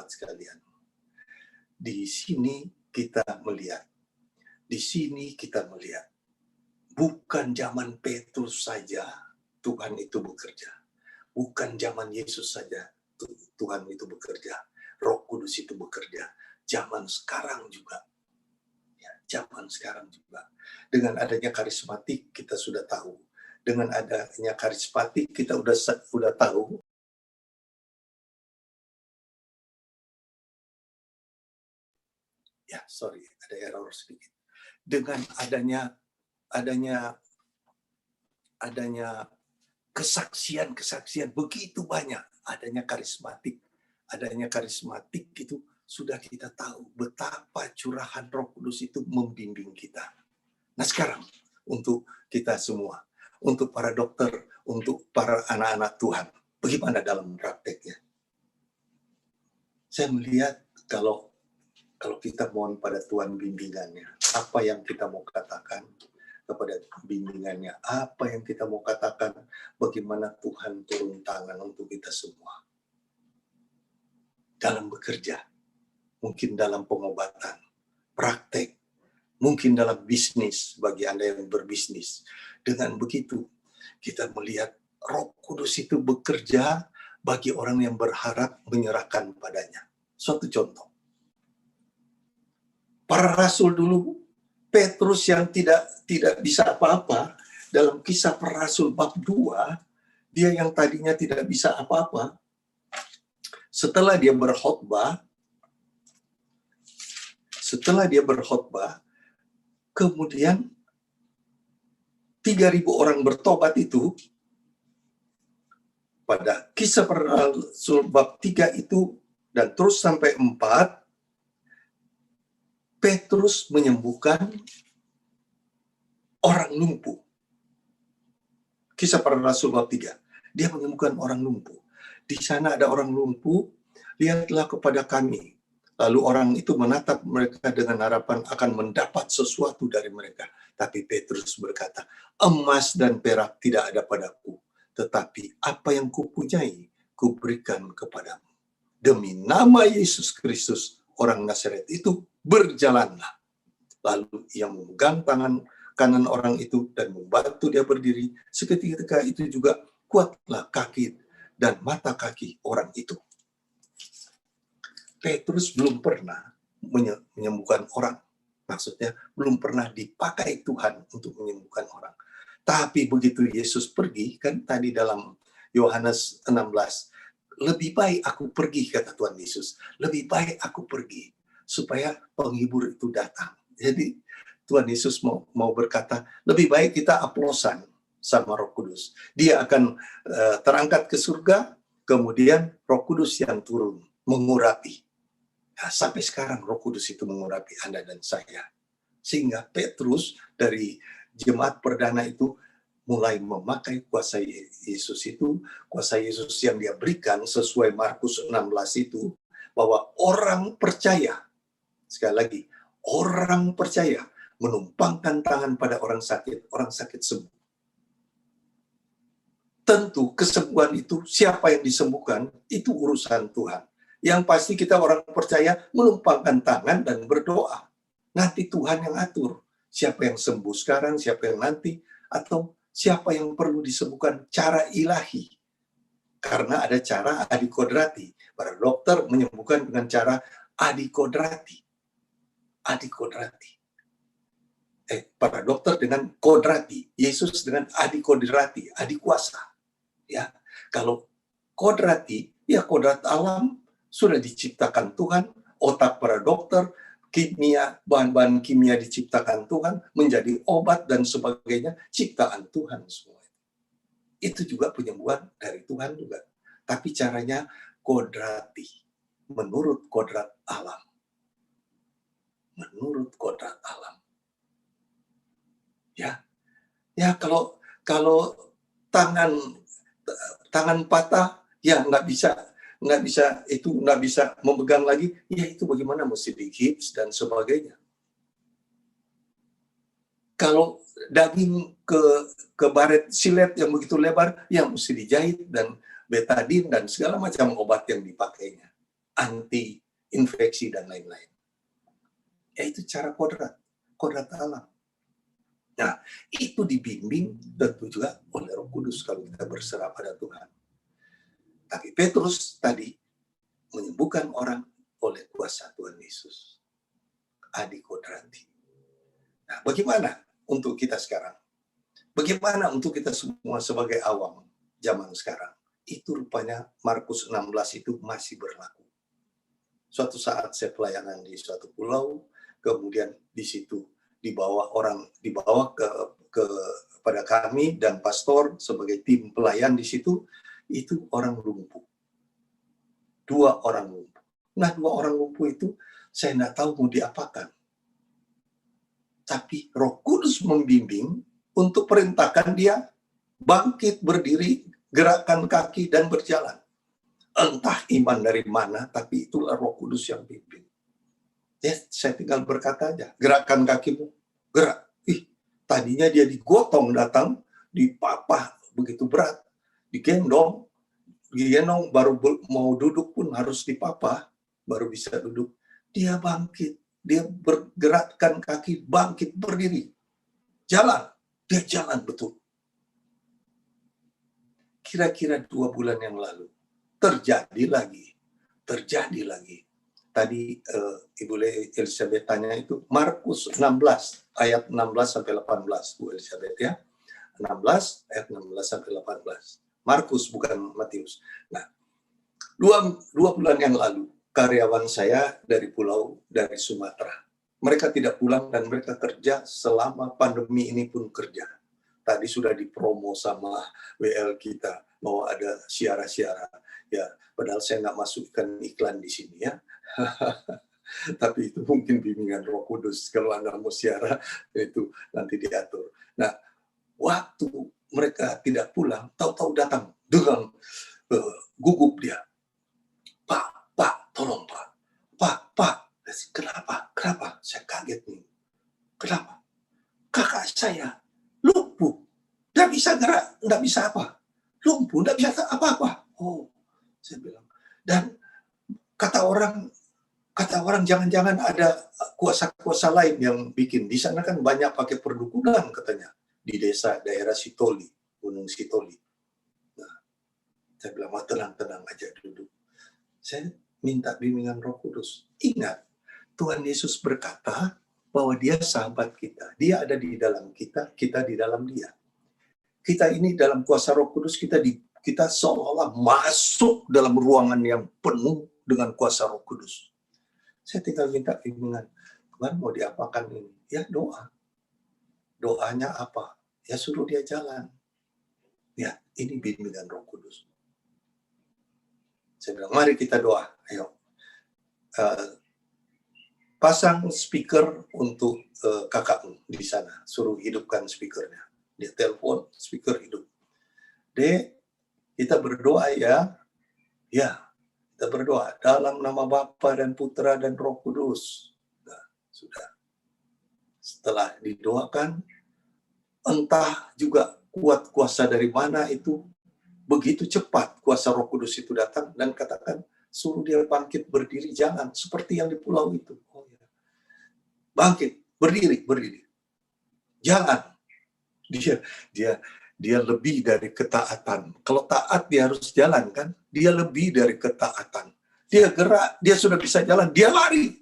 sekalian, di sini kita melihat, bukan zaman Petrus saja Tuhan itu bekerja. Bukan zaman Yesus saja Tuhan itu bekerja. Roh Kudus itu bekerja. Zaman sekarang juga. Ya, zaman sekarang juga. Dengan adanya karismatik kita sudah tahu. Dengan adanya karismatik kita sudah tahu. Ya, sorry, ada error sedikit. Dengan adanya kesaksian begitu banyak, adanya karismatik itu sudah kita tahu betapa curahan Roh Kudus itu membimbing kita. Nah, sekarang untuk kita semua, untuk para dokter, untuk para anak-anak Tuhan, bagaimana dalam prakteknya? Saya melihat kalau kita mohon pada Tuhan bimbingannya, apa yang kita mau katakan kepada bimbingannya, apa yang kita mau katakan, bagaimana Tuhan turun tangan untuk kita semua. Dalam bekerja, mungkin dalam pengobatan, praktek, mungkin dalam bisnis bagi Anda yang berbisnis. Dengan begitu, kita melihat Roh Kudus itu bekerja bagi orang yang berharap menyerahkan padanya. Suatu contoh. Para rasul dulu, Petrus yang tidak bisa apa-apa, dalam Kisah Para Rasul bab 2, dia yang tadinya tidak bisa apa-apa, setelah dia berkhotbah, kemudian 3.000 orang bertobat itu, pada Kisah Para Rasul bab 3 itu, dan terus sampai 4, Petrus menyembuhkan orang lumpuh. Kisah Para Rasul bab 3. Dia menyembuhkan orang lumpuh. Di sana ada orang lumpuh, lihatlah kepada kami. Lalu orang itu menatap mereka dengan harapan akan mendapat sesuatu dari mereka. Tapi Petrus berkata, emas dan perak tidak ada padaku, tetapi apa yang kupunyai, kuberikan kepadamu. Demi nama Yesus Kristus, orang Nazaret itu, berjalanlah. Lalu ia memegang tangan kanan orang itu dan membantu dia berdiri. Seketika itu juga kuatlah kaki dan mata kaki orang itu. Petrus belum pernah menyembuhkan orang. Maksudnya belum pernah dipakai Tuhan untuk menyembuhkan orang. Tapi begitu Yesus pergi, kan tadi dalam Yohanes 16, lebih baik aku pergi, kata Tuhan Yesus. Lebih baik aku pergi supaya penghibur itu datang. Jadi Tuhan Yesus mau berkata, lebih baik kita aplosan sama Roh Kudus. Dia akan terangkat ke surga, kemudian Roh Kudus yang turun, mengurapi. Nah, sampai sekarang Roh Kudus itu mengurapi Anda dan saya. Sehingga Petrus dari jemaat perdana itu mulai memakai kuasa Yesus itu, kuasa Yesus yang dia berikan sesuai Markus 16 itu, bahwa orang percaya, sekali lagi, orang percaya menumpangkan tangan pada orang sakit sembuh. Tentu kesembuhan itu, siapa yang disembuhkan, itu urusan Tuhan. Yang pasti kita orang percaya menumpangkan tangan dan berdoa. Nanti Tuhan yang atur. Siapa yang sembuh sekarang, siapa yang nanti, atau siapa yang perlu disembuhkan cara ilahi. Karena ada cara adikodrati. Para dokter menyembuhkan dengan cara adikodrati. para dokter dengan kodrati, Yesus dengan adikodrati, adikuasa. Ya, kalau kodrati, ya kodrat alam sudah diciptakan Tuhan, otak para dokter, kimia, bahan-bahan kimia diciptakan Tuhan, menjadi obat dan sebagainya, ciptaan Tuhan semua. Itu juga penyembuhan dari Tuhan juga. Tapi caranya kodrati, menurut kodrat alam. Menurut kodrat alam. Ya kalau tangan patah, ya nggak bisa memegang lagi, ya itu bagaimana, mesti digips dan sebagainya. Kalau daging ke baret silet yang begitu lebar, ya mesti dijahit dan betadin dan segala macam obat yang dipakainya, anti infeksi dan lain-lain. Ya itu cara kodrat alam. Nah, itu dibimbing tentu juga oleh Roh Kudus kalau kita berserah pada Tuhan. Tapi Petrus tadi menyembuhkan orang oleh kuasa Tuhan Yesus. Adikodrati. Nah, bagaimana untuk kita sekarang? Bagaimana untuk kita semua sebagai awam zaman sekarang? Itu rupanya Markus 16 itu masih berlaku. Suatu saat saya pelayanan di suatu pulau, kemudian di situ dibawa kepada kami dan pastor sebagai tim pelayan di situ, itu orang lumpuh. 2 orang lumpuh. Nah, 2 orang lumpuh itu saya tidak tahu mau diapakan. Tapi Roh Kudus membimbing untuk perintahkan dia bangkit, berdiri, gerakan kaki dan berjalan. Entah iman dari mana, tapi itulah Roh Kudus yang bimbing. Ya, saya tinggal berkata aja, gerakan kakimu, gerak. Tadinya dia digotong datang, dipapah begitu berat, digendong baru mau duduk pun harus dipapah, baru bisa duduk. Dia bangkit, dia bergerakkan kaki, bangkit, berdiri. Jalan, dia jalan betul. Kira-kira 2 bulan yang lalu, terjadi lagi. Tadi Ibu Elizabeth tanya itu Markus 16 ayat 16 sampai 18, Bu Elizabeth ya. 16 ayat 16 sampai 18. Markus bukan Matius. Nah, 2 bulan yang lalu karyawan saya dari Sumatera. Mereka tidak pulang dan mereka kerja selama pandemi ini pun kerja. Tadi sudah dipromo sama WL kita bahwa ada siara-siara. Ya, padahal saya nggak masukkan iklan di sini ya. Tapi itu mungkin bimbingan Roh Kudus. Kalau Anda mau siara, itu nanti diatur. Nah, waktu mereka tidak pulang, tahu-tahu datang dengan gugup dia. Pak, tolong Pak. Pak. Kenapa? Saya kaget nih. Kenapa? Kakak saya lumpuh. Nggak bisa gerak, nggak bisa apa. Lumpuh, nggak bisa apa-apa. Oh, saya bilang. Dan kata orang jangan-jangan ada kuasa-kuasa lain yang bikin. Di sana kan banyak pakai perdukunan katanya. Di daerah Sitoli, Gunung Sitoli. Nah, saya bilang, tenang aja duduk. Saya minta bimbingan Roh Kudus. Ingat, Tuhan Yesus berkata bahwa dia sahabat kita. Dia ada di dalam kita, kita di dalam dia. Kita ini dalam kuasa Roh Kudus, kita seolah-olah masuk dalam ruangan yang penuh dengan kuasa Roh Kudus. Saya tinggal minta bimbingan. Tuhan mau diapakan ini? Ya doa. Doanya apa? Ya suruh dia jalan. Ya, ini bimbingan Roh Kudus. Saya bilang, mari kita doa. Ayo. Pasang speaker untuk kakakmu di sana. Suruh hidupkan speakernya. Dia telepon, speaker hidup. Dek, kita berdoa ya. Ya, kita berdoa dalam nama Bapa dan Putra dan Roh Kudus. Nah, sudah. Setelah didoakan, entah juga kuat kuasa dari mana itu, begitu cepat kuasa Roh Kudus itu datang dan katakan, suruh dia bangkit, berdiri, jalan. Seperti yang di pulau itu. Oh, ya. Bangkit, berdiri. Jalan. Dia lebih dari ketaatan. Kalau taat dia harus jalan kan? Dia lebih dari ketaatan. Dia gerak, dia sudah bisa jalan, dia lari.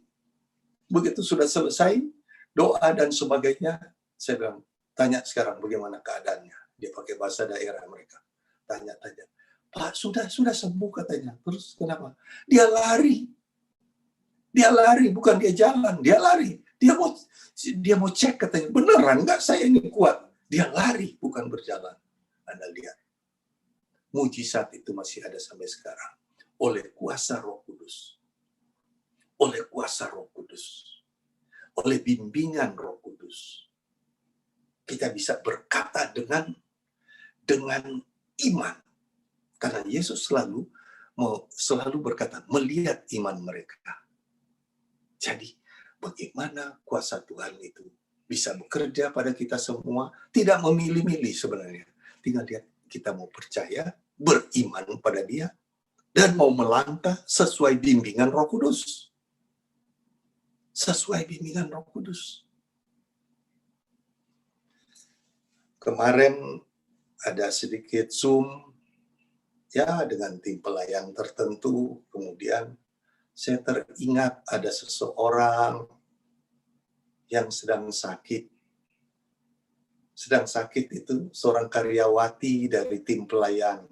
Begitu sudah selesai, doa dan sebagainya. Saya bilang, tanya sekarang bagaimana keadaannya. Dia pakai bahasa daerah mereka. Tanya-tanya. Pak, sudah sembuh katanya. Terus kenapa? Dia lari, bukan dia jalan, dia lari. Dia mau cek katanya, beneran nggak saya ini kuat? Dia lari, bukan berjalan. Anda lihat, mujizat itu masih ada sampai sekarang. Oleh kuasa Roh Kudus. Oleh kuasa Roh Kudus. Oleh bimbingan Roh Kudus. Kita bisa berkata dengan iman. Karena Yesus selalu berkata, melihat iman mereka. Jadi, bagaimana kuasa Tuhan itu bisa bekerja pada kita semua, tidak memilih-milih sebenarnya. Tinggal lihat, kita mau percaya, beriman pada Dia, dan mau melangkah sesuai bimbingan Roh Kudus. Sesuai bimbingan Roh Kudus. Kemarin ada sedikit Zoom, ya dengan tim pelayan tertentu, kemudian saya teringat ada seseorang yang sedang sakit. Sedang sakit itu seorang karyawati dari tim pelayan.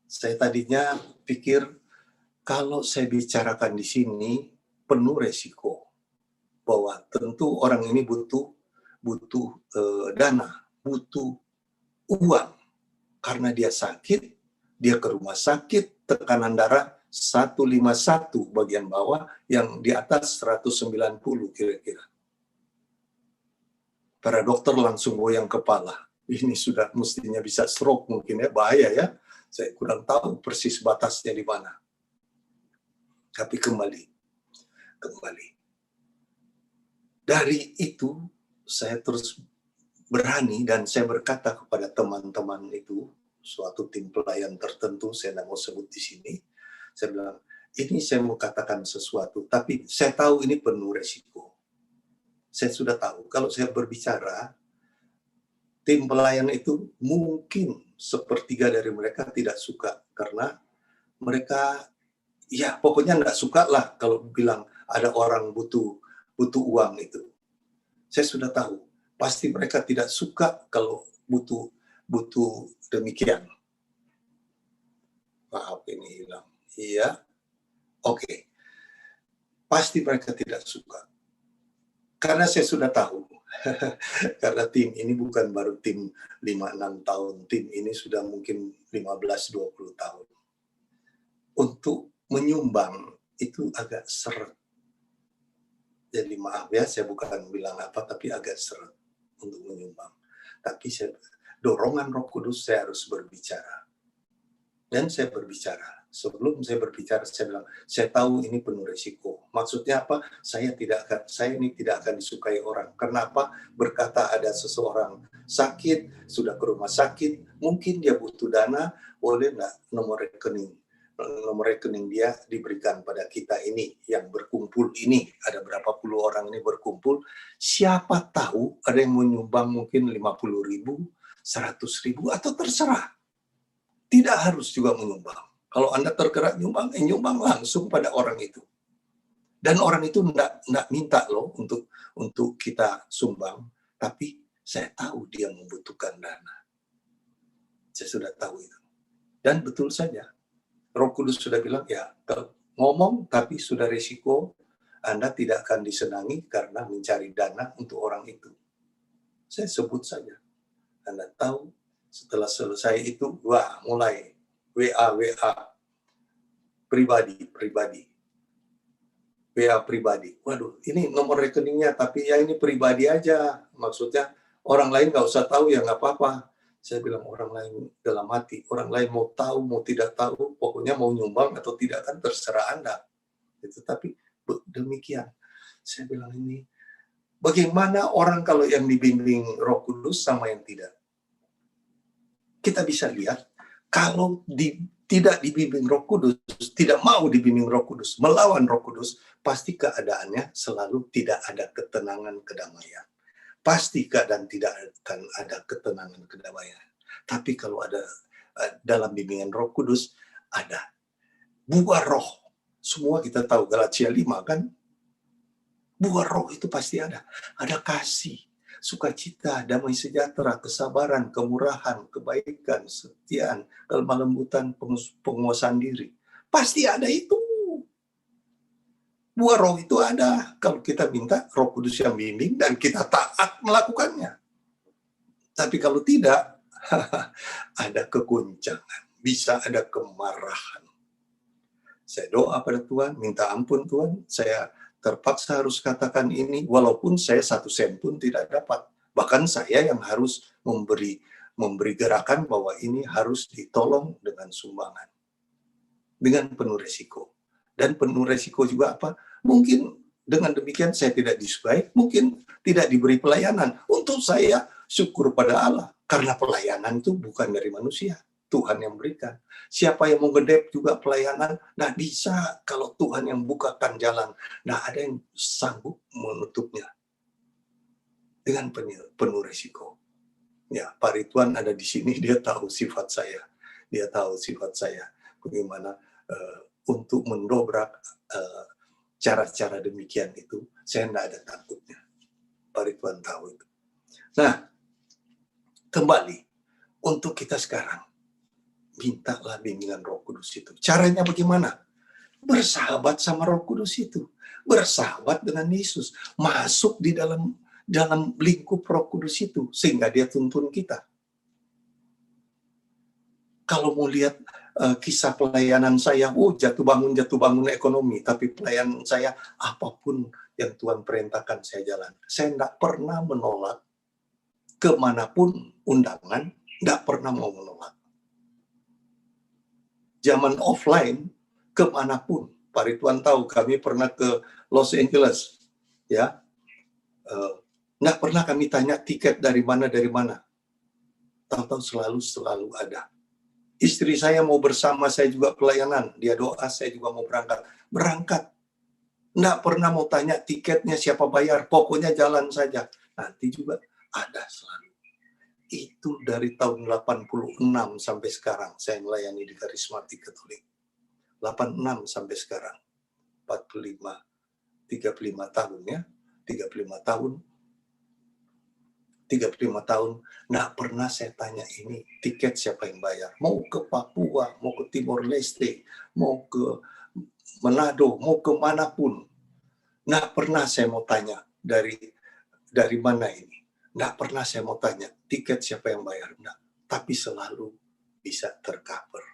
Saya tadinya pikir kalau saya bicarakan di sini penuh resiko bahwa tentu orang ini butuh dana, butuh uang karena dia sakit, dia ke rumah sakit, tekanan darah 151 bagian bawah, yang di atas 190 kira-kira. Para dokter langsung goyang kepala. Ini sudah mestinya bisa stroke mungkin ya, bahaya ya. Saya kurang tahu persis batasnya di mana. Tapi kembali. Dari itu, saya terus berani dan saya berkata kepada teman-teman itu, suatu tim pelayan tertentu, saya tidak mau sebut di sini, saya bilang, ini saya mau katakan sesuatu, tapi saya tahu ini penuh resiko. Saya sudah tahu, kalau saya berbicara, tim pelayan itu mungkin sepertiga dari mereka tidak suka, karena mereka, ya pokoknya tidak suka lah kalau bilang ada orang butuh uang itu. Saya sudah tahu, pasti mereka tidak suka kalau butuh demikian. Maaf ini hilang. Iya, oke. Pasti mereka tidak suka. Karena saya sudah tahu, karena tim ini bukan baru tim 5-6 tahun, tim ini sudah mungkin 15-20 tahun. Untuk menyumbang itu agak seret. Jadi maaf ya, saya bukan bilang apa, tapi agak seret untuk menyumbang. Tapi dorongan Roh Kudus, saya harus berbicara. Dan saya berbicara. Sebelum saya berbicara, saya bilang, saya tahu ini penuh risiko. Maksudnya apa? Saya ini tidak akan disukai orang. Kenapa? Berkata ada seseorang sakit, sudah ke rumah sakit, mungkin dia butuh dana, boleh nggak nomor rekening dia diberikan pada kita ini, yang berkumpul ini, ada berapa puluh orang ini berkumpul, siapa tahu ada yang menyumbang mungkin 50.000, 100.000, atau terserah. Tidak harus juga menyumbang. Kalau Anda tergerak nyumbang langsung pada orang itu. Dan orang itu enggak minta loh untuk kita sumbang, tapi saya tahu dia membutuhkan dana. Saya sudah tahu itu. Dan betul saja, Roh Kudus sudah bilang, ya ngomong tapi sudah risiko, Anda tidak akan disenangi karena mencari dana untuk orang itu. Saya sebut saja. Anda tahu, setelah selesai itu, mulai WA pribadi. Waduh, ini nomor rekeningnya, tapi ya ini pribadi aja. Maksudnya orang lain nggak usah tahu ya nggak apa-apa. Saya bilang orang lain dalam hati, orang lain mau tahu mau tidak tahu, pokoknya mau nyumbang atau tidak kan terserah Anda. Itu tapi demikian. Saya bilang ini, bagaimana orang kalau yang dibimbing Roh Kudus sama yang tidak? Kita bisa lihat, kalau tidak dibimbing Roh Kudus, tidak mau dibimbing Roh Kudus, melawan Roh Kudus, pasti keadaannya selalu tidak ada ketenangan, kedamaian. Pasti keadaan tidak akan ada ketenangan, kedamaian. Tapi kalau ada dalam bimbingan Roh Kudus, ada buah roh. Semua kita tahu, Galatia 5 kan? Buah roh itu pasti ada. Ada kasih, sukacita, damai sejahtera, kesabaran, kemurahan, kebaikan, kesetiaan, kelemah lembutan, penguasaan diri. Pasti ada itu. Buah roh itu ada. Kalau kita minta Roh Kudus yang bimbing dan kita taat melakukannya. Tapi kalau tidak, ada kegoncangan. Bisa ada kemarahan. Saya doa pada Tuhan, minta ampun Tuhan, saya terpaksa harus katakan ini, walaupun saya 1 sen pun tidak dapat. Bahkan saya yang harus memberi gerakan bahwa ini harus ditolong dengan sumbangan. Dengan penuh resiko. Dan penuh resiko juga apa? Mungkin dengan demikian saya tidak disukai, mungkin tidak diberi pelayanan. Untuk saya syukur pada Allah, karena pelayanan itu bukan dari manusia. Tuhan yang berikan. Siapa yang mau gedep juga pelayanan, nah bisa kalau Tuhan yang bukakan jalan. Nah ada yang sanggup menutupnya dengan penuh risiko. Ya, Pak Ridwan ada di sini, dia tahu sifat saya. Dia tahu sifat saya. Bagaimana untuk mendobrak cara-cara demikian itu, saya tidak ada takutnya. Pak Ridwan tahu itu. Nah, kembali untuk kita sekarang. Mintalah bimbingan Roh Kudus itu. Caranya bagaimana? Bersahabat sama Roh Kudus itu. Bersahabat dengan Yesus. Masuk di dalam lingkup Roh Kudus itu. Sehingga dia tuntun kita. Kalau mau lihat kisah pelayanan saya, jatuh bangun ekonomi. Tapi pelayanan saya, apapun yang Tuhan perintahkan saya jalan. Saya tidak pernah menolak kemanapun undangan. Tidak pernah mau menolak. Zaman offline, kemanapun. Pak Ridwan tahu, kami pernah ke Los Angeles. Ya, nggak pernah kami tanya tiket dari mana. Tahu-tahu selalu ada. Istri saya mau bersama, saya juga pelayanan. Dia doa, saya juga mau berangkat. Nggak pernah mau tanya tiketnya, siapa bayar. Pokoknya jalan saja. Nanti juga ada selalu. Itu dari tahun 86 sampai sekarang saya melayani di Karismatik Katolik. 86 sampai sekarang. 35 tahun ya. 35 tahun. Nggak pernah saya tanya ini tiket siapa yang bayar. Mau ke Papua, mau ke Timor Leste, mau ke Manado, mau ke manapun. Nggak pernah saya mau tanya dari mana ini. Nggak pernah saya mau tanya tiket siapa yang bayar. Nggak. Tapi selalu bisa tercover.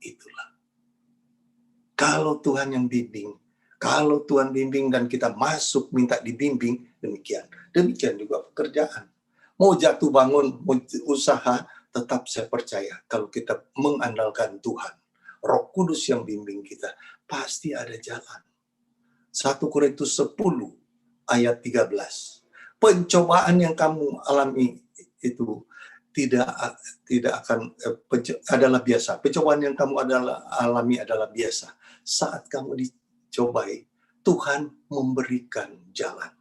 Itulah. Kalau Tuhan yang bimbing, kalau Tuhan bimbing dan kita masuk minta dibimbing, demikian. Demikian juga pekerjaan. Mau jatuh bangun, mau usaha, tetap saya percaya kalau kita mengandalkan Tuhan. Roh Kudus yang bimbing kita, pasti ada jalan. 1 Korintus 10 ayat 13. Pencobaan yang kamu alami itu tidak akan adalah biasa. Pencobaan yang kamu alami adalah biasa. Saat kamu dicobai, Tuhan memberikan jalan.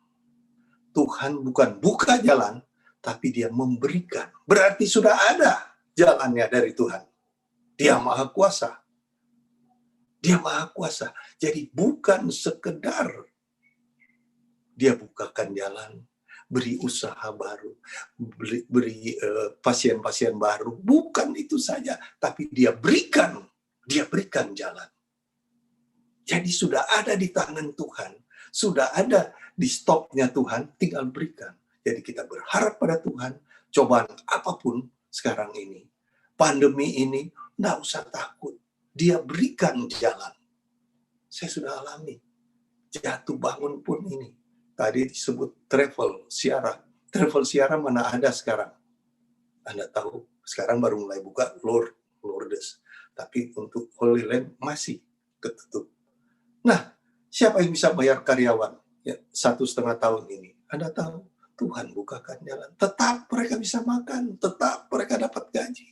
Tuhan bukan buka jalan, tapi dia memberikan. Berarti sudah ada jalannya dari Tuhan. Dia Maha Kuasa. Dia Maha Kuasa. Jadi bukan sekedar dia bukakan jalan, beri usaha baru, beri pasien-pasien baru. Bukan itu saja, tapi dia berikan jalan. Jadi sudah ada di tangan Tuhan, sudah ada di stoknya Tuhan, tinggal berikan. Jadi kita berharap pada Tuhan, cobaan apapun sekarang ini, pandemi ini, nggak usah takut. Dia berikan jalan. Saya sudah alami, jatuh bangun pun ini. Tadi disebut travel siara mana ada sekarang. Anda tahu, sekarang baru mulai buka Lourdes. Tapi untuk Holy Land masih ketutup. Nah, siapa yang bisa bayar karyawan? Ya, 1,5 tahun ini. Anda tahu, Tuhan bukakan jalan. Tetap mereka bisa makan, tetap mereka dapat gaji.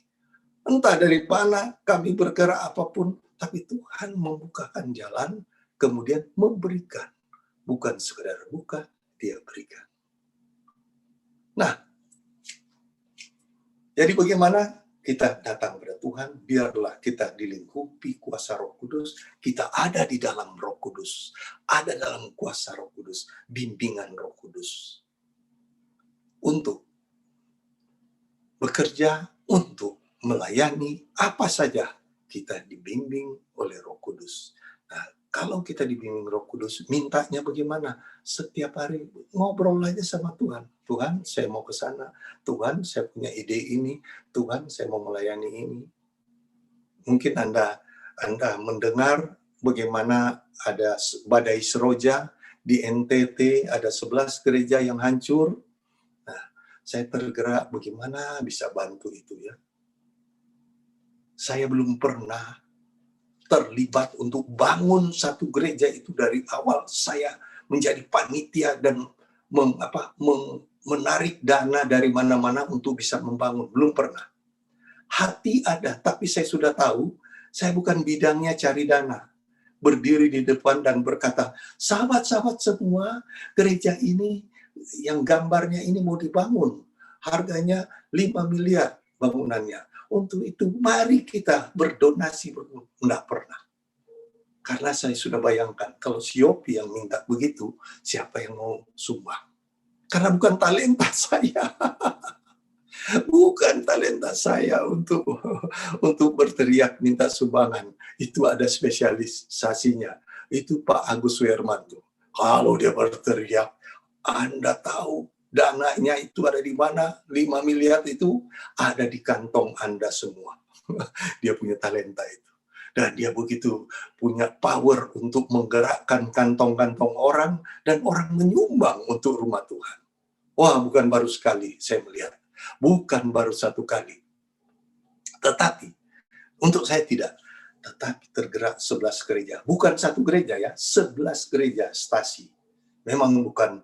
Entah dari mana kami bergerak apapun, tapi Tuhan membukakan jalan, kemudian memberikan. Bukan sekedar buka, dia berikan. Nah, jadi bagaimana kita datang kepada Tuhan, biarlah kita dilingkupi kuasa Roh Kudus, kita ada di dalam Roh Kudus, ada dalam kuasa Roh Kudus, bimbingan Roh Kudus. Untuk bekerja, untuk melayani, apa saja kita dibimbing oleh Roh Kudus. Nah, kalau kita dibimbing Roh Kudus, mintanya bagaimana? Setiap hari ngobrol aja sama Tuhan. Tuhan, saya mau ke sana. Tuhan, saya punya ide ini. Tuhan, saya mau melayani ini. Mungkin Anda mendengar bagaimana ada badai seroja di NTT, ada 11 gereja yang hancur. Nah, saya tergerak bagaimana bisa bantu itu ya. Saya belum pernah terlibat untuk bangun satu gereja itu dari awal. Saya menjadi panitia dan menarik dana dari mana-mana untuk bisa membangun. Belum pernah. Hati ada, tapi saya sudah tahu, saya bukan bidangnya cari dana. Berdiri di depan dan berkata, sahabat-sahabat semua, gereja ini, yang gambarnya ini mau dibangun. Harganya 5 miliar bangunannya. Untuk itu, mari kita berdonasi. Tidak pernah. Karena saya sudah bayangkan, kalau si Yopi yang minta begitu, siapa yang mau sumbang? Karena bukan talenta saya. Bukan talenta saya untuk berteriak minta sumbangan. Itu ada spesialisasinya. Itu Pak Agus Wermanto. Kalau dia berteriak, Anda tahu dananya itu ada di mana? 5 miliar itu ada di kantong Anda semua. Dia punya talenta itu. Dan dia begitu punya power untuk menggerakkan kantong-kantong orang, dan orang menyumbang untuk rumah Tuhan. Wah, bukan baru sekali saya melihat. Bukan baru satu kali. Tetapi, untuk saya tidak. Tetapi tergerak 11 gereja. Bukan satu gereja ya, 11 gereja stasi. Memang bukan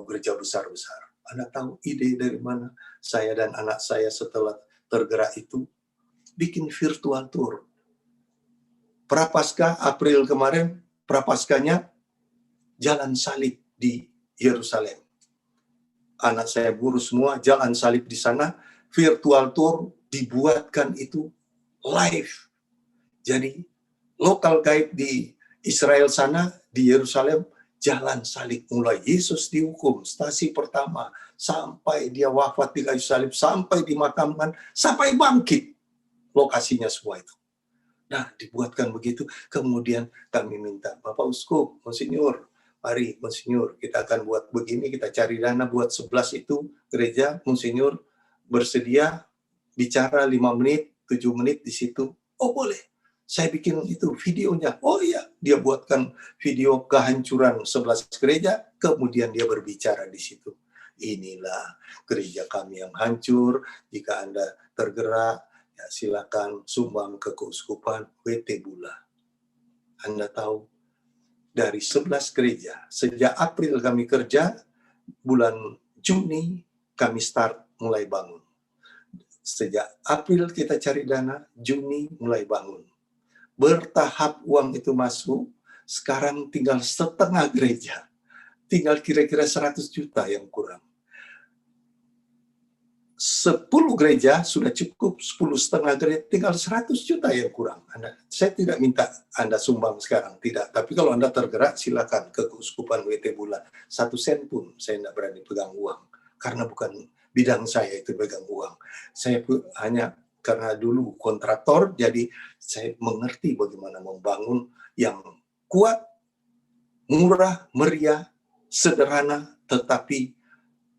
gereja besar-besar. Anda tahu ide dari mana? Saya dan anak saya setelah tergerak itu bikin virtual tour. Prapaskah April kemarin, prapaskahnya jalan salib di Yerusalem. Anak saya guru semua jalan salib di sana, virtual tour dibuatkan itu live. Jadi lokal guide di Israel sana, di Yerusalem, jalan salib, mulai Yesus dihukum, stasi pertama, sampai dia wafat di kayu salib, sampai dimakamkan, sampai bangkit. Lokasinya semua itu. Nah, dibuatkan begitu, kemudian kami minta, Bapak Uskup, Monsinyur, mari Monsinyur, kita akan buat begini, kita cari dana buat 11 itu, gereja, Monsinyur bersedia bicara 5 menit, 7 menit di situ. Oh boleh. Saya bikin itu videonya. Oh iya, dia buatkan video kehancuran 11 gereja, kemudian dia berbicara di situ. Inilah gereja kami yang hancur, jika Anda tergerak, ya silakan sumbang ke Keuskupan WT Bula. Anda tahu, dari 11 gereja, sejak April kami kerja, bulan Juni kami start mulai bangun. Sejak April kita cari dana, Juni mulai bangun. Bertahap uang itu masuk, sekarang tinggal setengah gereja. Tinggal kira-kira 100 juta yang kurang. 10 gereja sudah cukup, 10,5 gereja, tinggal 100 juta yang kurang. Saya tidak minta Anda sumbang sekarang, tidak. Tapi kalau Anda tergerak, silakan ke Keuskupan WT Bula. 1 sen pun saya tidak berani pegang uang. Karena bukan bidang saya itu pegang uang. Saya hanya karena dulu kontraktor, jadi saya mengerti bagaimana membangun yang kuat, murah, meriah, sederhana, tetapi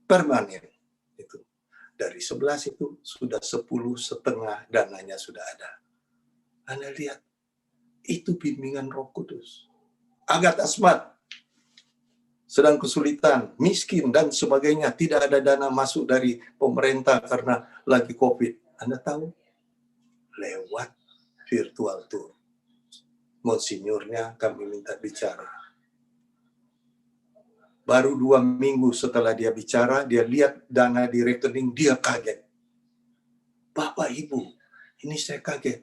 permanen. Itu. Dari 11 itu sudah 10,5 dananya sudah ada. Anda lihat, itu bimbingan Roh Kudus. Agat Asmat sedang kesulitan, miskin dan sebagainya, tidak ada dana masuk dari pemerintah karena lagi COVID. Anda tahu, lewat virtual tour. Monsinyurnya kami minta bicara. Baru 2 minggu setelah dia bicara, dia lihat dana di rekening, dia kaget. Bapak, Ibu, ini saya kaget.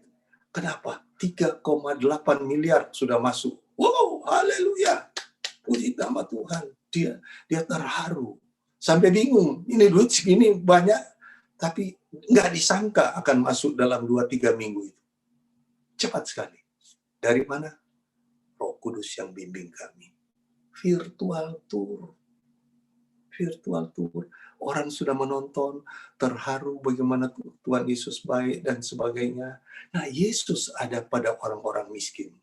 Kenapa? 3,8 miliar sudah masuk. Wow, haleluya. Puji nama Tuhan. Dia terharu. Sampai bingung, ini duit segini banyak, Tapi nggak disangka akan masuk dalam 2-3 minggu itu. Cepat sekali. Dari mana? Roh Kudus yang bimbing kami. Virtual tour. Orang sudah menonton, terharu bagaimana Tuhan Yesus baik dan sebagainya. Nah, Yesus ada pada orang-orang miskin.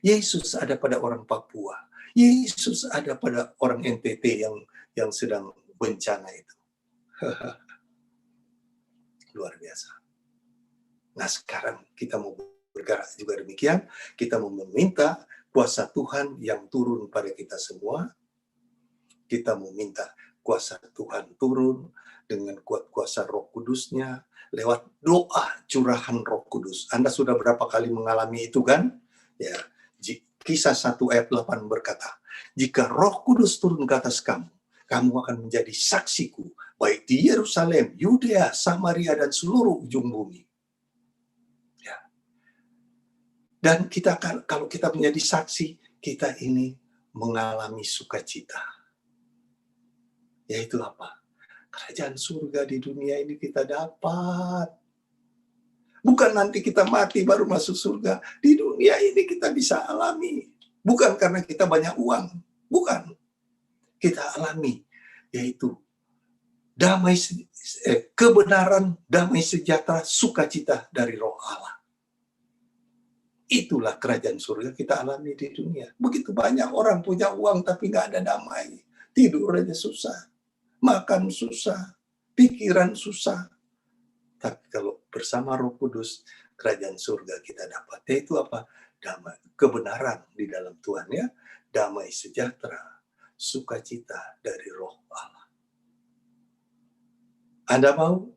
Yesus ada pada orang Papua. Yesus ada pada orang NTT yang sedang bencana itu. Luar biasa. Nah, sekarang kita mau bergerak juga demikian. Kita mau meminta kuasa Tuhan yang turun pada kita semua. Kita mau minta kuasa Tuhan turun dengan kuasa Roh Kudus-Nya lewat doa curahan Roh Kudus. Anda sudah berapa kali mengalami itu kan? Ya, Kisah 1 ayat 8 berkata, jika Roh Kudus turun ke atas kamu, kamu akan menjadi saksiku baik di Yerusalem, Yudea, Samaria, dan seluruh ujung bumi. Ya. Dan kita kalau kita menjadi saksi, kita ini mengalami sukacita. Yaitu apa? Kerajaan surga di dunia ini kita dapat. Bukan nanti kita mati baru masuk surga. Di dunia ini kita bisa alami. Bukan karena kita banyak uang. Bukan. Kita alami. Yaitu damai, kebenaran, damai sejahtera, sukacita dari Roh Allah. Itulah kerajaan surga kita alami di dunia. Begitu banyak orang punya uang tapi nggak ada damai. Tidur aja susah. Makan susah. Pikiran susah. Tapi kalau bersama Roh Kudus, kerajaan surga kita dapat. Yaitu apa? Damai, kebenaran di dalam Tuhan ya. Damai sejahtera, sukacita dari Roh Allah. Anda mau?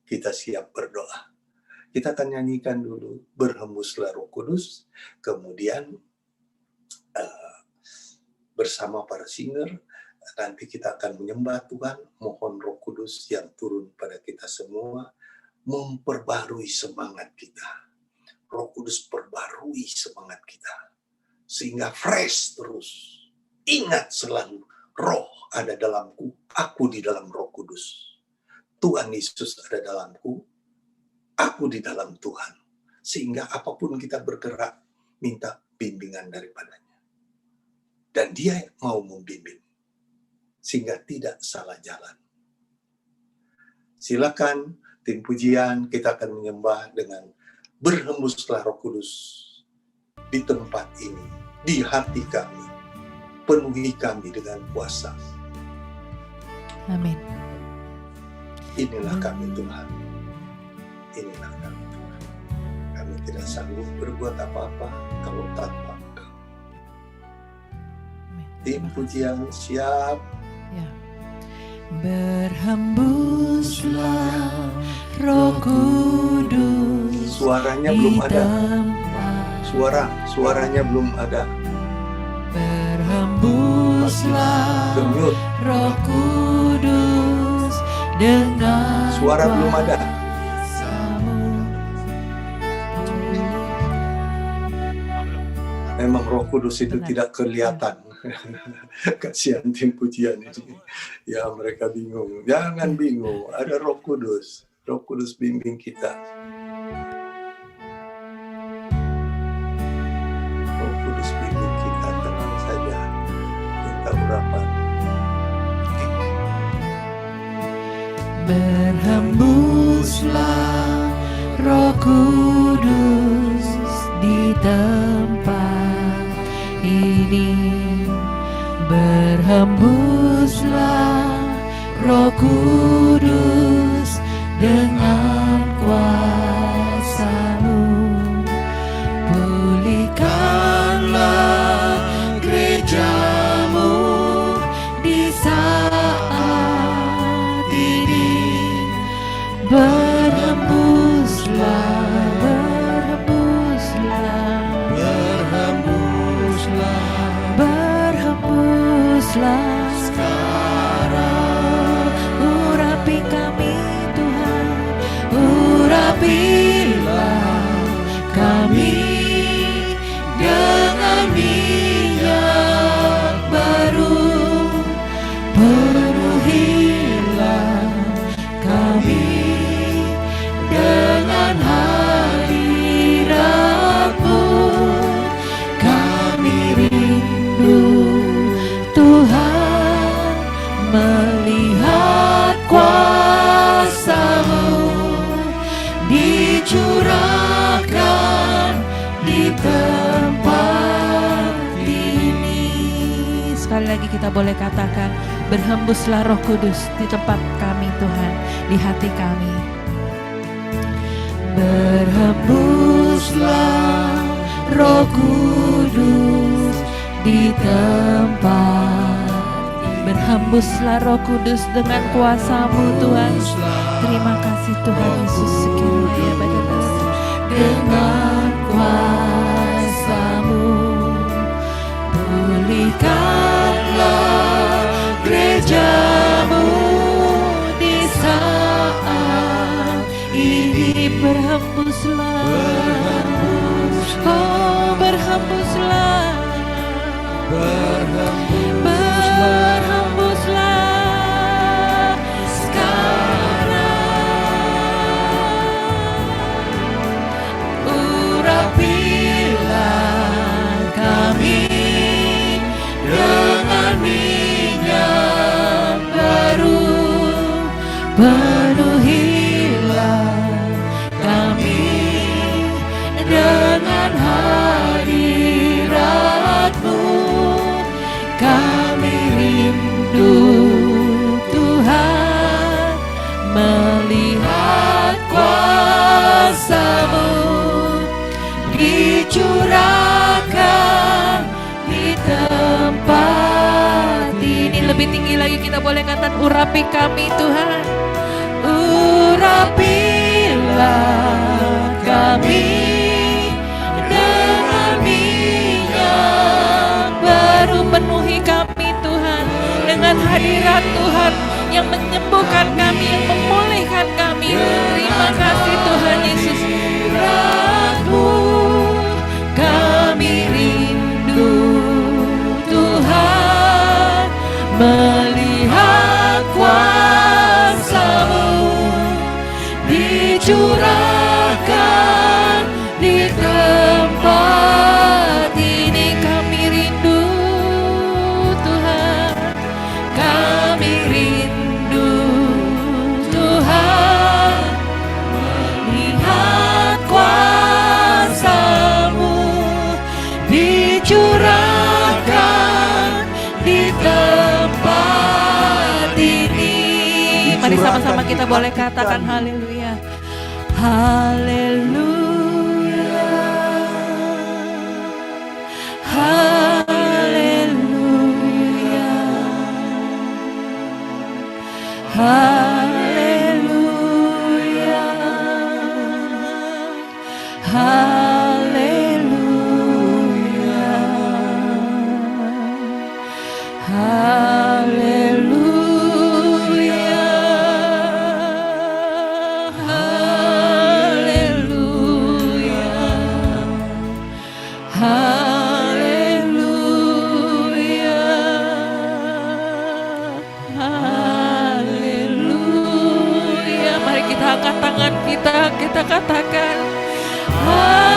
Kita siap berdoa. Kita akan nyanyikan dulu, berhembuslah Roh Kudus. Kemudian bersama para singer, nanti kita akan menyembah Tuhan. Mohon Roh Kudus yang turun pada kita semua, memperbarui semangat kita. Roh Kudus perbarui semangat kita. Sehingga fresh terus. Ingat selalu, roh ada dalamku, aku di dalam Roh Kudus. Tuhan Yesus ada dalamku, aku di dalam Tuhan. Sehingga apapun kita bergerak, minta bimbingan daripadanya. Dan dia mau membimbing. Sehingga tidak salah jalan. Silakan tim pujian, kita akan menyembah dengan berhembuslah Roh Kudus di tempat ini, di hati kami. Penuhi kami dengan kuasa. Amin. Inilah kami Tuhan. Inilah kami Tuhan. Kami tidak sanggup berbuat apa-apa kalau tanpa Engkau. Tim pujian siap. Ya. Berhembuslah Roh Kudus. Suaranya belum ada. Suaranya belum ada. Berhembuslah Gemut. Roh Kudus dengan Suara belum ada. Memang Roh Kudus itu tidak kelihatan. Kasihan tim pujian ini. Ya, mereka bingung. Jangan bingung. Ada Roh Kudus. Roh Kudus bimbing kita. Roh Kudus bimbing kita. Tenang saja. Minta urapan. Berhembuslah Roh Kudus di tempat ini. Berhembuslah Roh Kudus dengan kuasa-Mu. Pulihkanlah gereja-Mu di saat ini. Berhembuslah, sekarang. Urapi kami Tuhan, urapilah kami dengan minyak baru. Penuhilah kami melihat kuasa-Mu dicurahkan di tempat ini. Sekali lagi kita boleh katakan, berhembuslah Roh Kudus di tempat kami Tuhan, di hati kami. Berhembuslah Roh Kudus di tempat. Berhembuslah Roh Kudus dengan kuasa-Mu Tuhan. Terima kasih Tuhan Yesus. Dengan kuasa-Mu pulihkanlah gereja-Mu di saat ini. Berhembuslah, oh berhembuslah, berhembuslah sekarang. Urapilah kami dengan minyak baru, penuhilah kami dengan hadirat-Mu. Kami rindu Tuhan melihat kuasa-Mu dicurahkan di tempat ini. Lebih tinggi lagi kita boleh katakan, urapi kami Tuhan. Urapilah kami dengan minyak baru, penuhi kami Tuhan dengan hadirat Tuhan yang menyembuhkan kami, yang memulihkan kami. Terima kasih Tuhan Yesus. Hadirat-Mu kami rindu Tuhan, melihat kuasa-Mu dicurahkan di tempat ini. Kami rindu Tuhan, kami rindu Tuhan, melihat kuasa-Mu dicurahkan di tempat ini. Mari sama-sama kita boleh katakan haleluya. Haleluya. Haleluya. Haleluya. Haleluya. Haleluya. Haleluya. Haleluya. Mari kita angkat tangan kita katakan Haleluya.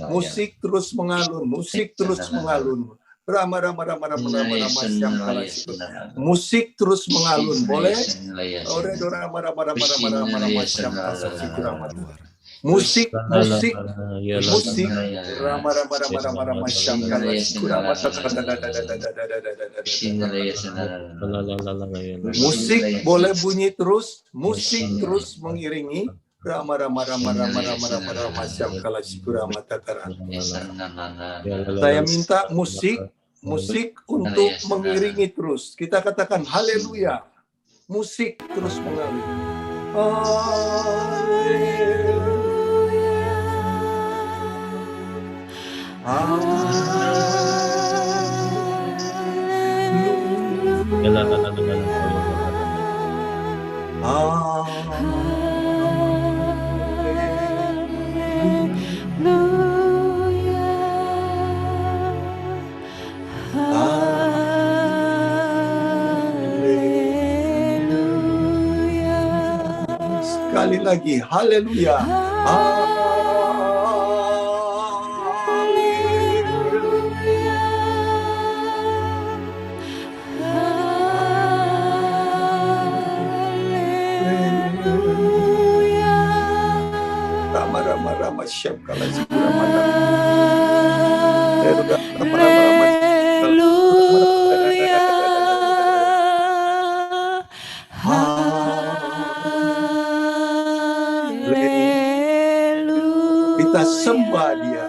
Musik terus mengalun, musik terus mengalun. Musik terus mengalun, boleh? Musik boleh bunyi terus, musik terus mengiringi. Saya minta musik untuk mengiringi terus. Kita katakan haleluya. Musik terus mengalir. Sekali lagi, haleluya. Rama syabkala zikramana. Kita sembah dia.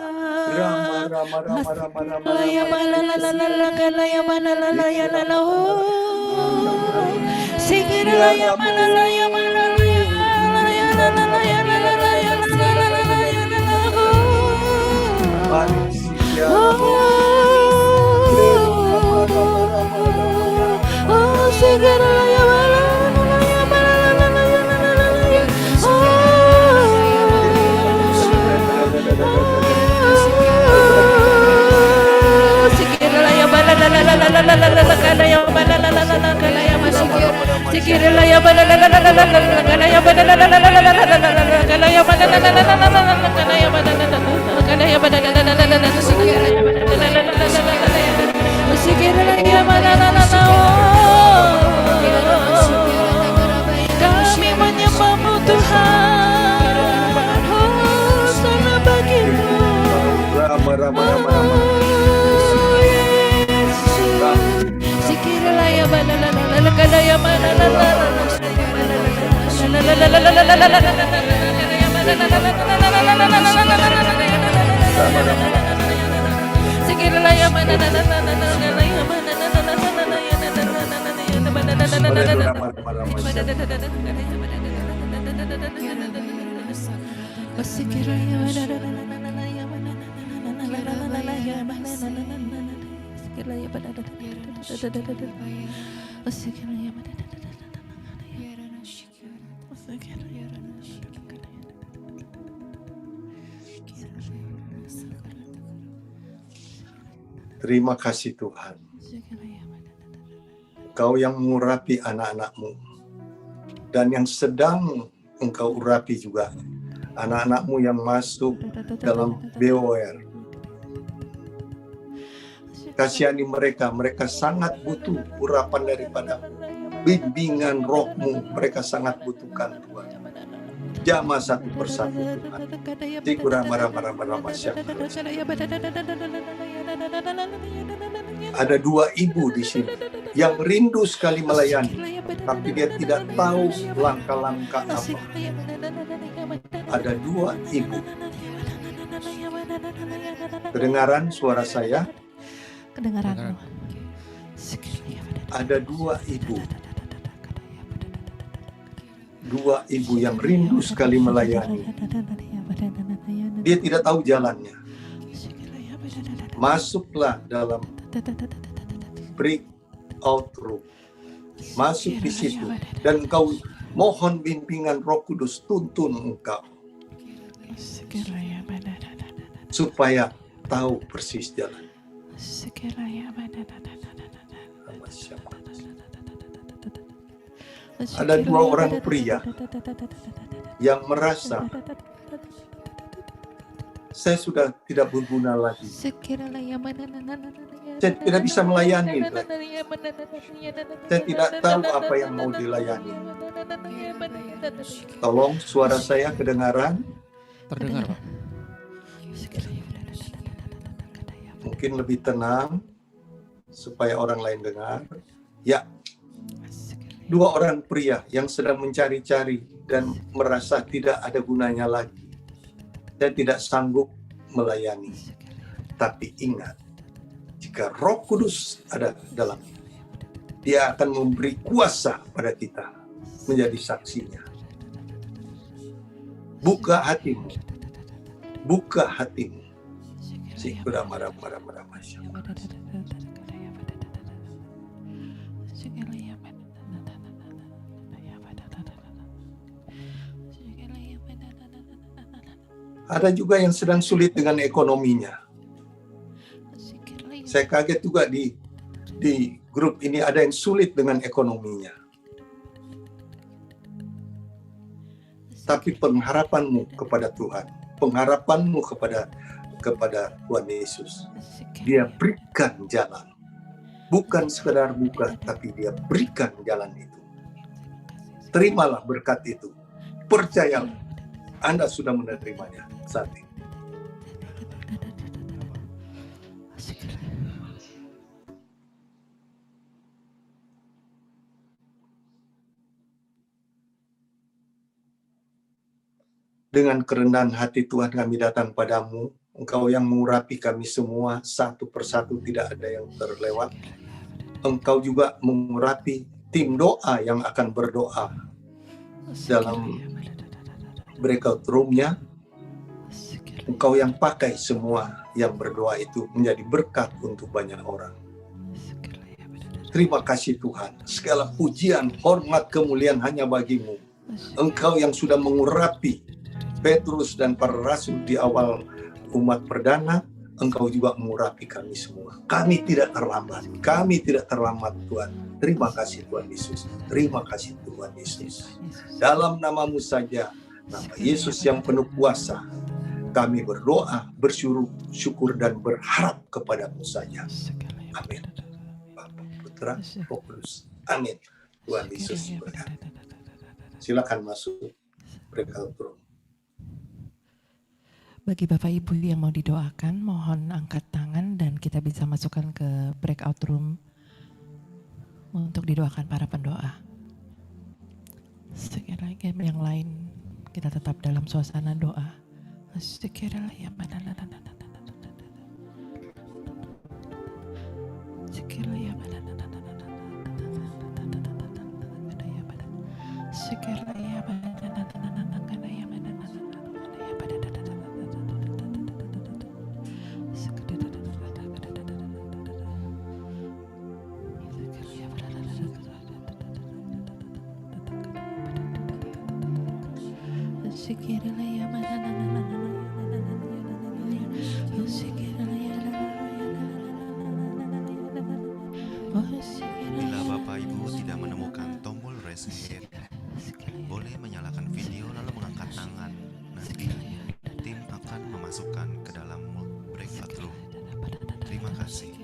Kami menyembahmu Tuhan, hosana bagimu. Yesus. Terima kasih Tuhan. Engkau yang mengurapi anak-anak-Mu. Dan yang sedang Engkau urapi juga anak-anak-Mu yang masuk dalam BOR. Kasihani mereka, mereka sangat butuh urapan daripada-Mu. Bimbingan roh-Mu, mereka sangat butuhkan Tuhan. Jamah satu persatu Tuhan. Tikura marah-marah Ada 2 ibu di sini yang rindu sekali melayani, tapi dia tidak tahu langkah-langkah apa. Ada 2 ibu. Kedengaran suara saya? Kedengaran. Ada 2 ibu. 2 ibu yang rindu sekali melayani. Dia tidak tahu jalannya. Masuklah dalam breakout room. Masuk di situ. Dan engkau mohon bimbingan Roh Kudus tuntun engkau. Supaya tahu persis jalan. Ada 2 orang pria yang merasa saya sudah tidak berguna lagi. Saya tidak bisa melayani lagi. Saya tidak tahu apa yang mau dilayani. Tolong suara saya kedengaran? Terdengar, Pak. Mungkin lebih tenang supaya orang lain dengar. Ya. 2 orang pria yang sedang mencari-cari dan merasa tidak ada gunanya lagi. Dan tidak sanggup melayani. Tapi ingat, jika Roh Kudus ada dalam, Dia akan memberi kuasa pada kita menjadi saksinya. Buka hatimu. Buka hatimu. Sikura marah-marah masyarakat. Ada juga yang sedang sulit dengan ekonominya. Saya kaget juga di grup ini ada yang sulit dengan ekonominya. Tapi pengharapanmu kepada Tuhan, pengharapanmu kepada Tuhan Yesus, Dia berikan jalan. Bukan sekedar buka, tapi Dia berikan jalan itu. Terimalah berkat itu. Percayalah, Anda sudah menerimanya saat ini. Dengan kerendahan hati Tuhan kami datang padamu. Engkau yang mengurapi kami semua, satu persatu tidak ada yang terlewat. Engkau juga mengurapi tim doa yang akan berdoa dalam breakout room-nya. Engkau yang pakai semua yang berdoa itu menjadi berkat untuk banyak orang. Terima kasih Tuhan. Segala pujian, hormat, kemuliaan hanya bagimu. Engkau yang sudah mengurapi Petrus dan para rasul di awal umat perdana, Engkau juga mengurapi kami semua. Kami tidak terlambat. Kami tidak terlambat Tuhan. Terima kasih Tuhan Yesus. Terima kasih Tuhan Yesus. Dalam nama-Mu saja, nama Yesus yang penuh kuasa, kami berdoa, bersyukur dan berharap kepada-Mu saja. Amin. Bapa, Putra, Roh Kudus. Amin. Tuhan Yesus berkati. Silakan masuk breakout room. Bagi Bapak Ibu yang mau didoakan, mohon angkat tangan dan kita bisa masukkan ke breakout room untuk didoakan para pendoa. Sekiranya yang lain kita tetap dalam suasana doa. Sekiranya Bila Bapak Ibu tidak menemukan tombol raise hand, boleh menyalakan video lalu mengangkat tangan. Nanti tim akan memasukkan ke dalam breakout room. Terima kasih.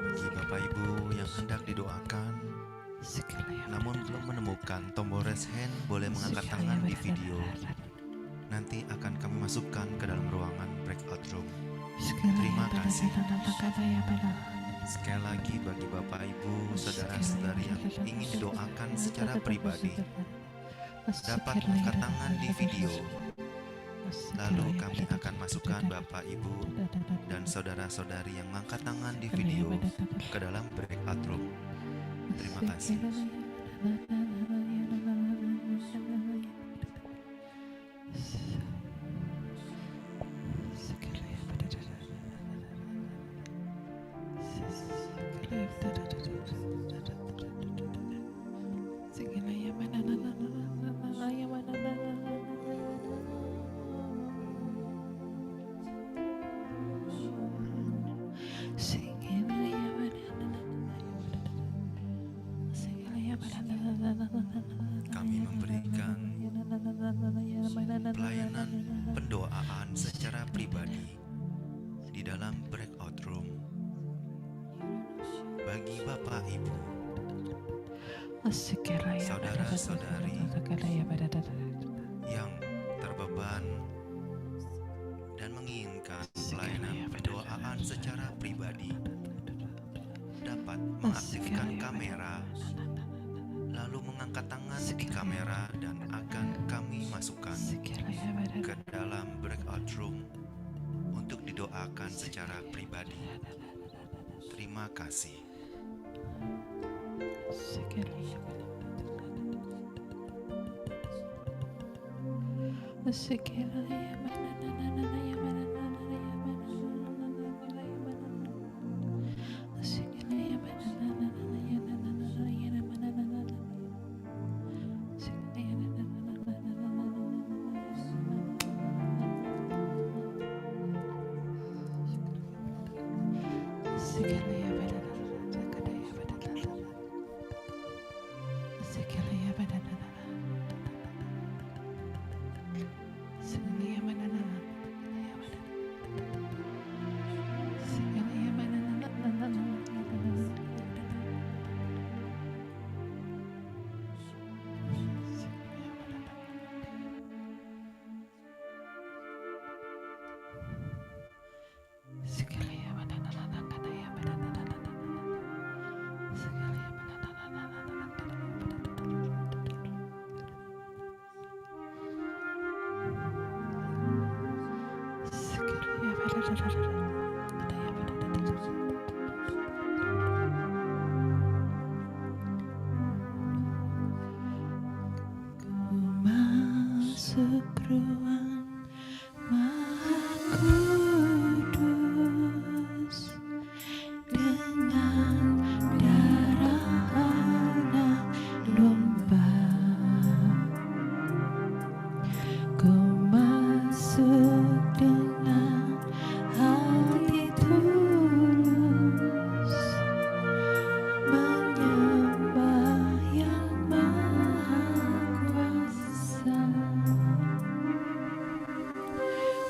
Bagi Bapak Ibu yang hendak didoakan, namun belum menemukan tombol raise hand, boleh mengangkat tangan di video. Nanti akan kami masukkan ke dalam ruangan breakout room. Terima kasih. Sekali lagi bagi Bapak Ibu, saudara-saudari yang ingin didoakan secara pribadi, dapat mengangkat tangan di video. Lalu kami akan masukkan Bapak Ibu dan saudara-saudari yang mengangkat tangan di video ke dalam breakout room. Terima kasih. Kami memberikan pelayanan pendoaan secara pribadi di dalam breakout room. Bagi Bapak Ibu, saudara-saudari yang terbeban dan menginginkan pelayanan pendoaan secara pribadi, dapat mengaktifkan kamera lalu mengangkat tangan di kamera dan akan kami masukkan ke dalam breakout room untuk didoakan secara pribadi. Terima kasih. Masuk ruang Maha Kudus dengan darah anak domba. Ku masuk dengan hati tulus, menyembah yang Maha Kuasa.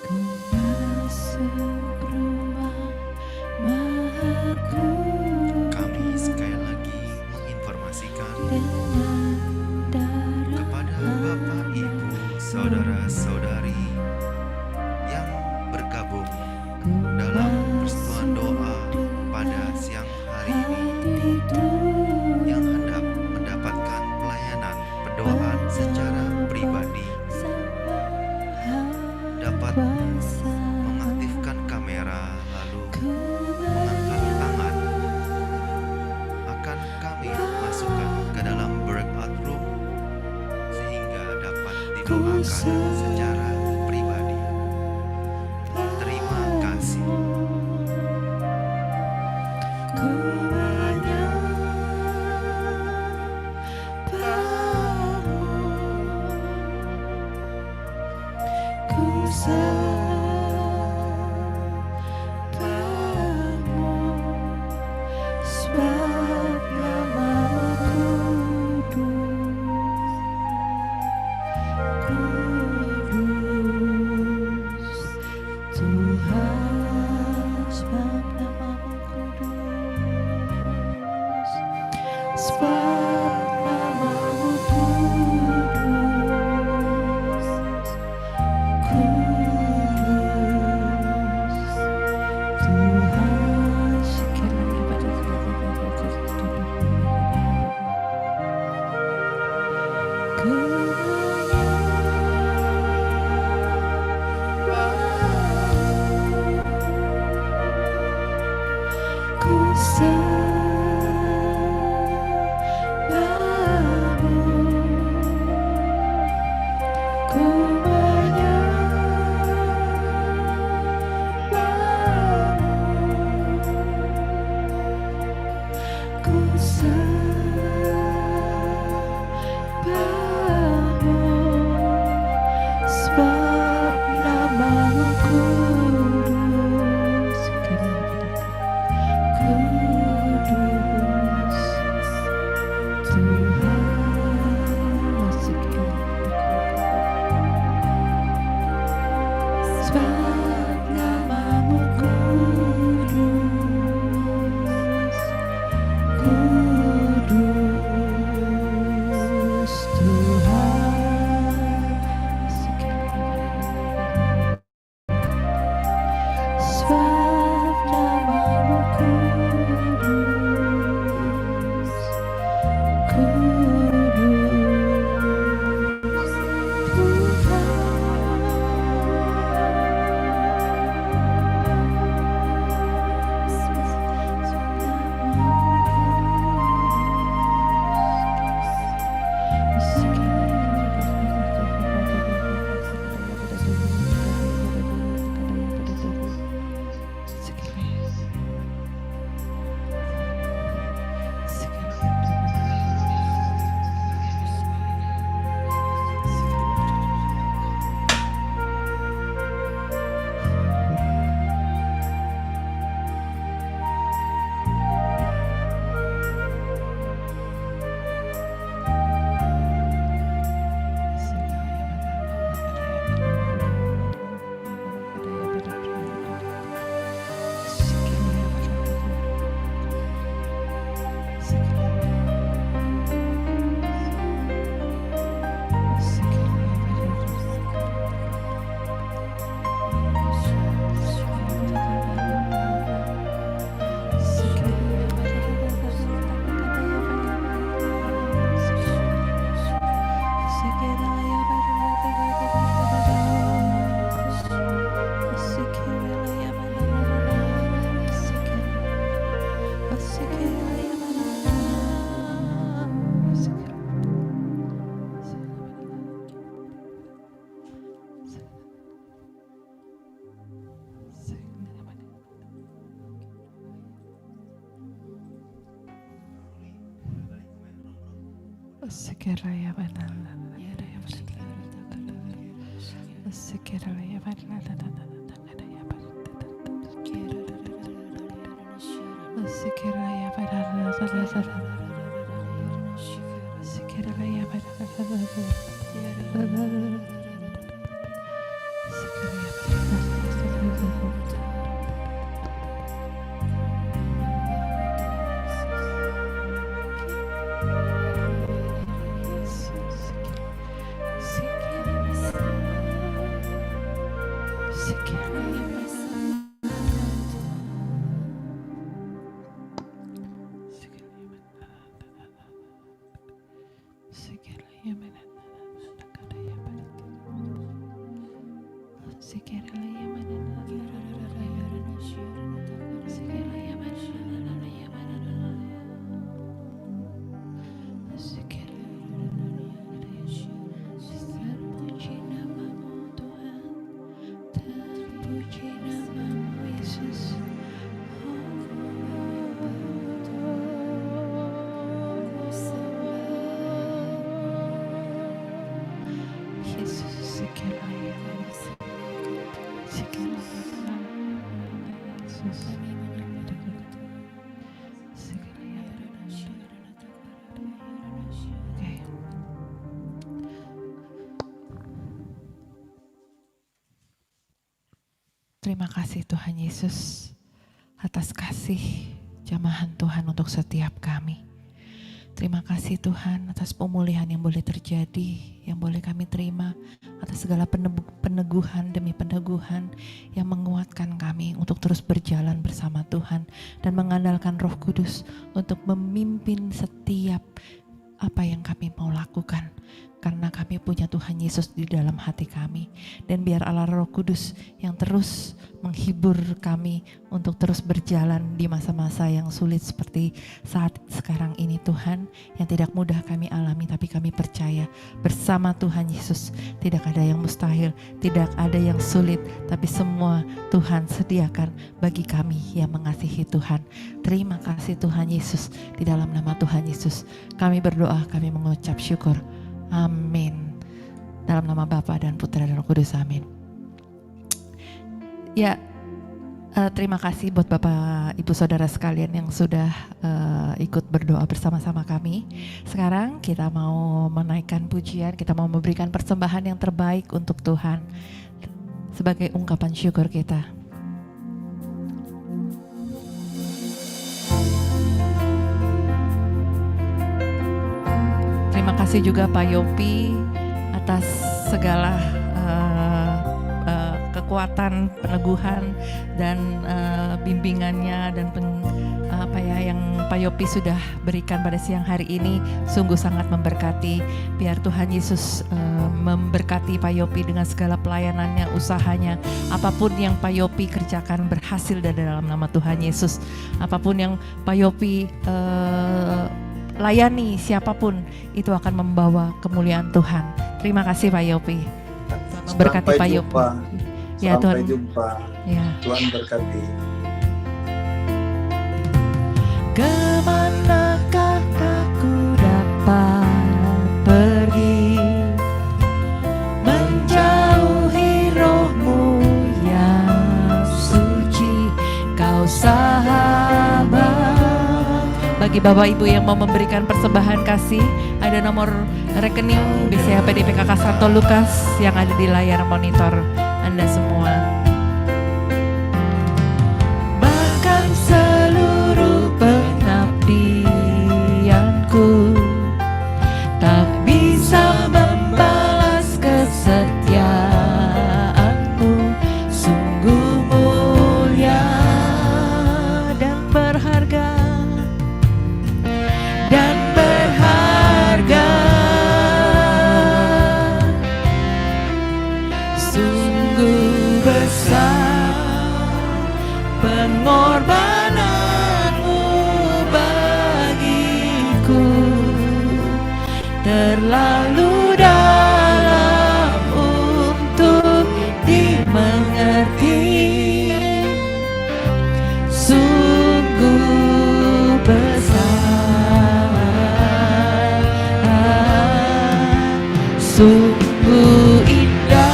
Ku masuk ruang Maha Kudus Kami sekali lagi menginformasikan dengan darah kepada Bapak, Ibu, Saudara-saudari yang bergabung dalam persekutuan doa pada siang hari ini, yang hendak mendapatkan pelayanan pendoaan secara pribadi, dapat mengaktifkan kamera lalu mengangkat tangan. Akan kami masukkan ke dalam breakout room sehingga dapat didoakan secara pribadi. Terima kasih. Ku menyembahmu, ku sembahmu, sebab namamu kudus, Tuhan, sebab namamu kudus, sebab namamu kudus, Tuhan, sekali pada ku sembahmu, ku menyembahmu, ku sembahmu, sebab namamu kudus, kudus, Tuhan, sebab namamu kudus, kudus, Tuhan, sebab namamu kudus, kudus, Tuhan. Terima kasih Tuhan Yesus atas kasih jamahan Tuhan untuk setiap kami. Terima kasih Tuhan atas pemulihan yang boleh terjadi, yang boleh kami terima, atas segala peneguhan demi peneguhan yang menguatkan kami untuk terus berjalan bersama Tuhan dan mengandalkan Roh Kudus untuk memimpin setiap apa yang kami mau lakukan. Karena kami punya Tuhan Yesus di dalam hati kami. Dan biar Allah Roh Kudus yang terus menghibur kami untuk terus berjalan di masa-masa yang sulit seperti saat sekarang ini Tuhan. Yang tidak mudah kami alami, tapi kami percaya bersama Tuhan Yesus tidak ada yang mustahil, tidak ada yang sulit. Tapi semua Tuhan sediakan bagi kami yang mengasihi Tuhan. Terima kasih Tuhan Yesus. Di dalam nama Tuhan Yesus kami berdoa, kami mengucap syukur. Amin. Dalam nama Bapa dan Putra dan Roh Kudus, amin. Ya, terima kasih buat Bapak Ibu Saudara sekalian yang sudah ikut berdoa bersama-sama kami. Sekarang kita mau menaikkan pujian, kita mau memberikan persembahan yang terbaik untuk Tuhan sebagai ungkapan syukur kita. Terima kasih juga Pak Yopi atas segala kekuatan, peneguhan dan bimbingannya dan yang Pak Yopi sudah berikan pada siang hari ini sungguh sangat memberkati. Biar Tuhan Yesus memberkati Pak Yopi dengan segala pelayanannya, usahanya, apapun yang Pak Yopi kerjakan berhasil dalam nama Tuhan Yesus. Apapun yang Pak Yopi layani siapapun itu akan membawa kemuliaan Tuhan. Terima kasih Pak Yopi. Memberkati Pak Yopi. Ya, Sampai Tuhan. jumpa. Ya. Tuhan berkati. Kemanakah aku dapat pergi, menjauhi Roh-Mu yang suci, Kau sahabat. Bagi Bapak Ibu yang mau memberikan persembahan kasih, ada nomor rekening BCA PDPKK Santo Lukas yang ada di layar monitor Anda semua. Bahkan seluruh pengabdianku tak bisa membalas kesetiaanmu, sungguh mulia dan berharga. Sungguh besar pengorbananmu bagiku, terlalu dalam untuk dimengerti. Sungguh besar Sungguh indah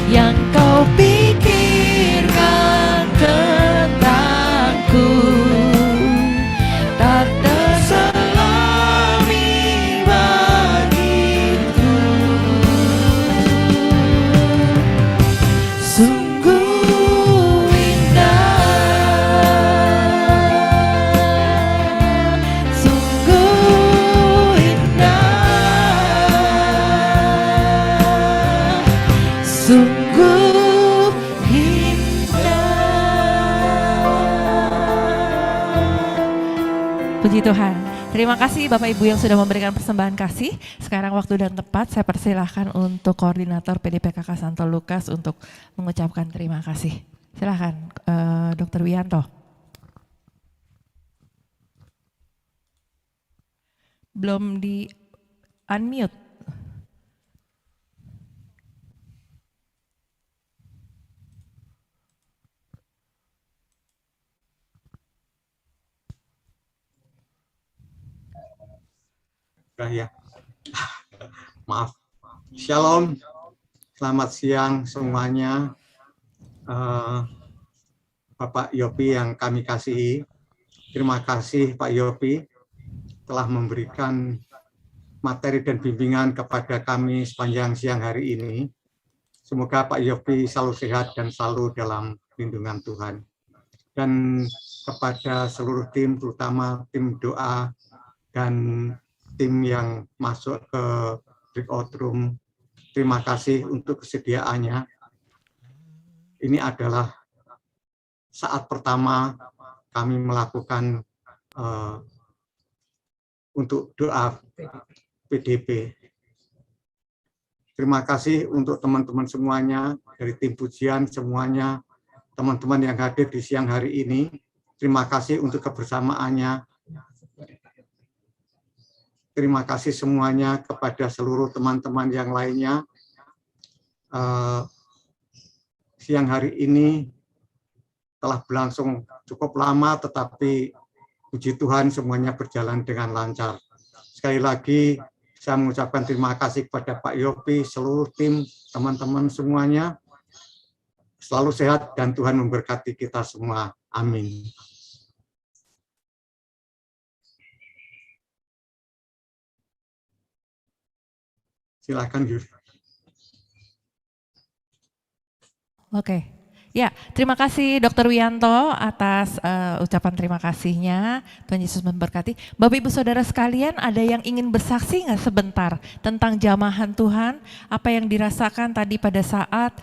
yang kau pikirkan tentangku, tak terselami bagiku. Sungguh indah, sungguh indah, sungguh indah. Puji Tuhan. Terima kasih Bapak Ibu yang sudah memberikan persembahan kasih. Sekarang waktu dan tempat saya persilahkan untuk Koordinator PDPKK Santo Lukas untuk mengucapkan terima kasih. Silakan Dr. Wianto. Belum di unmute. Ya, maaf. Shalom, selamat siang semuanya. Bapak Yopi yang kami kasihi, terima kasih Pak Yopi telah memberikan materi dan bimbingan kepada kami sepanjang siang hari ini. Semoga Pak Yopi selalu sehat dan selalu dalam lindungan Tuhan. Dan kepada seluruh tim, terutama tim doa dan tim yang masuk ke breakout room, terima kasih untuk kesediaannya. Ini adalah saat pertama kami melakukan untuk doa PDP. Terima kasih untuk teman-teman semuanya, dari tim pujian semuanya, teman-teman yang hadir di siang hari ini. Terima kasih untuk kebersamaannya. Terima kasih semuanya kepada seluruh teman-teman yang lainnya. Siang hari ini telah berlangsung cukup lama, tetapi puji Tuhan semuanya berjalan dengan lancar. Sekali lagi, saya mengucapkan terima kasih kepada Pak Yopi, seluruh tim, teman-teman semuanya. Selalu sehat dan Tuhan memberkati kita semua. Amin. Silakan, Yus. Oke. Ya, terima kasih Dr. Wianto atas ucapan terima kasihnya. Tuhan Yesus memberkati. Bapak Ibu Saudara sekalian, ada yang ingin bersaksi nggak sebentar tentang jamahan Tuhan? Apa yang dirasakan tadi pada saat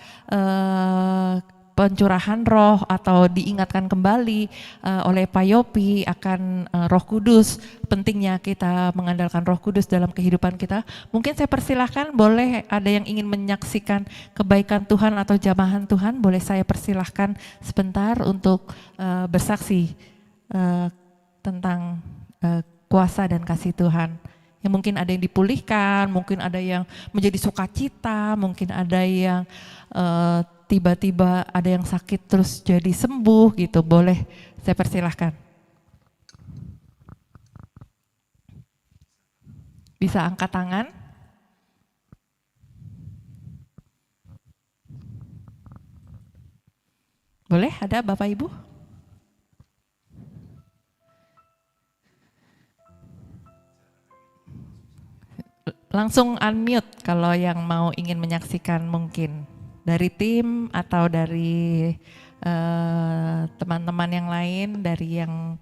pencurahan roh atau diingatkan kembali oleh Pak Yopi akan Roh Kudus, pentingnya kita mengandalkan Roh Kudus dalam kehidupan kita. Mungkin saya persilahkan, boleh ada yang ingin menyaksikan kebaikan Tuhan atau jamahan Tuhan, boleh saya persilahkan sebentar untuk bersaksi tentang kuasa dan kasih Tuhan. Ya, mungkin ada yang dipulihkan, mungkin ada yang menjadi sukacita, mungkin ada yang tiba-tiba ada yang sakit terus jadi sembuh gitu. Boleh saya persilahkan. Bisa angkat tangan. Boleh, ada Bapak Ibu? Langsung unmute kalau yang mau ingin menyaksikan, mungkin dari tim atau dari teman-teman yang lain, dari yang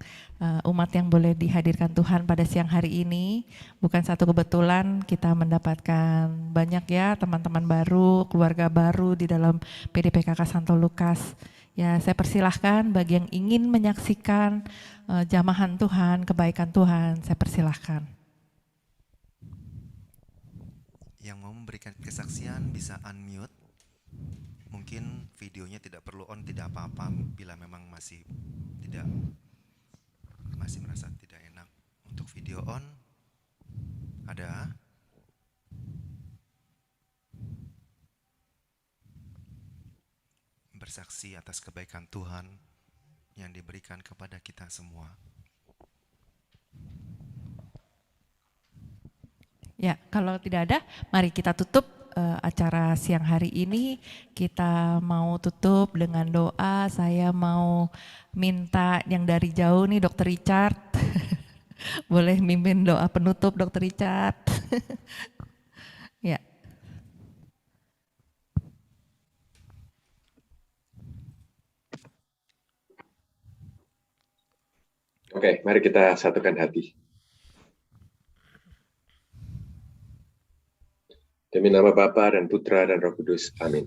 umat yang boleh dihadirkan Tuhan pada siang hari ini. Bukan satu kebetulan kita mendapatkan banyak ya teman-teman baru, keluarga baru di dalam PDPKK Santo Lukas. Ya, saya persilahkan bagi yang ingin menyaksikan jamahan Tuhan, kebaikan Tuhan, saya persilahkan. Yang mau memberikan kesaksian bisa unmute. Mungkin videonya tidak perlu on, tidak apa-apa bila memang masih merasa tidak enak. Untuk video on ada. Bersaksi atas kebaikan Tuhan yang diberikan kepada kita semua. Ya, kalau tidak ada, mari kita tutup acara siang hari ini. Kita mau tutup dengan doa. Saya mau minta yang dari jauh nih, Dr. Richard. Boleh mimpin doa penutup, Dr. Richard. Ya. Oke, mari kita satukan hati. Demi nama Bapa dan Putra dan Roh Kudus. Amin.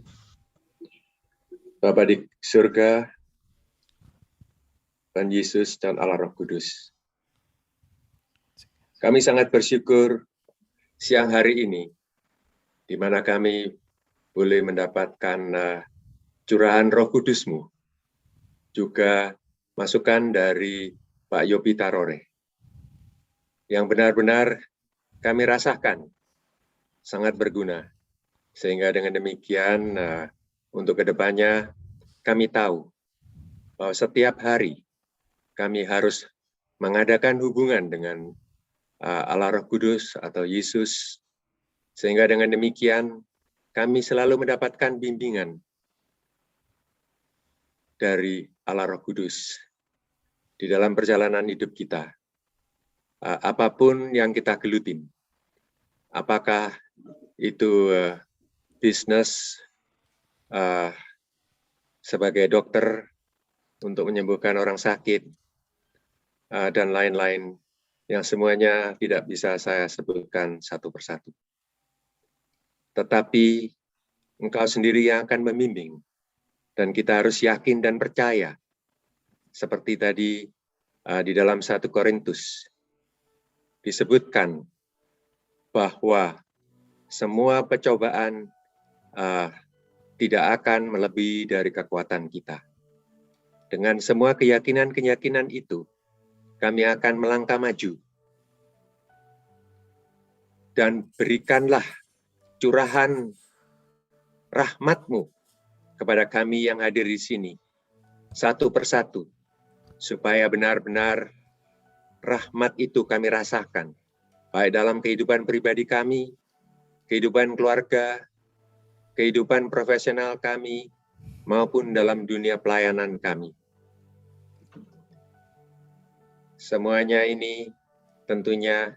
Bapa di surga, Tuhan Yesus dan Allah Roh Kudus. Kami sangat bersyukur siang hari ini, di mana kami boleh mendapatkan curahan Roh Kudus-Mu, juga masukan dari Pak Yopi Tarore, yang benar-benar kami rasakan sangat berguna, sehingga dengan demikian untuk kedepannya kami tahu bahwa setiap hari kami harus mengadakan hubungan dengan Allah Roh Kudus atau Yesus, sehingga dengan demikian kami selalu mendapatkan bimbingan dari Allah Roh Kudus di dalam perjalanan hidup kita. Apapun yang kita gelutin, apakah itu bisnis sebagai dokter untuk menyembuhkan orang sakit dan lain-lain, yang semuanya tidak bisa saya sebutkan satu persatu. Tetapi Engkau sendiri yang akan membimbing, dan kita harus yakin dan percaya, seperti tadi di dalam 1 Korintus disebutkan bahwa semua percobaan tidak akan melebihi dari kekuatan kita. Dengan semua keyakinan-keyakinan itu, kami akan melangkah maju. Dan berikanlah curahan rahmat-Mu kepada kami yang hadir di sini, satu persatu, supaya benar-benar rahmat itu kami rasakan, baik dalam kehidupan pribadi kami, kehidupan keluarga, kehidupan profesional kami, maupun dalam dunia pelayanan kami. Semuanya ini tentunya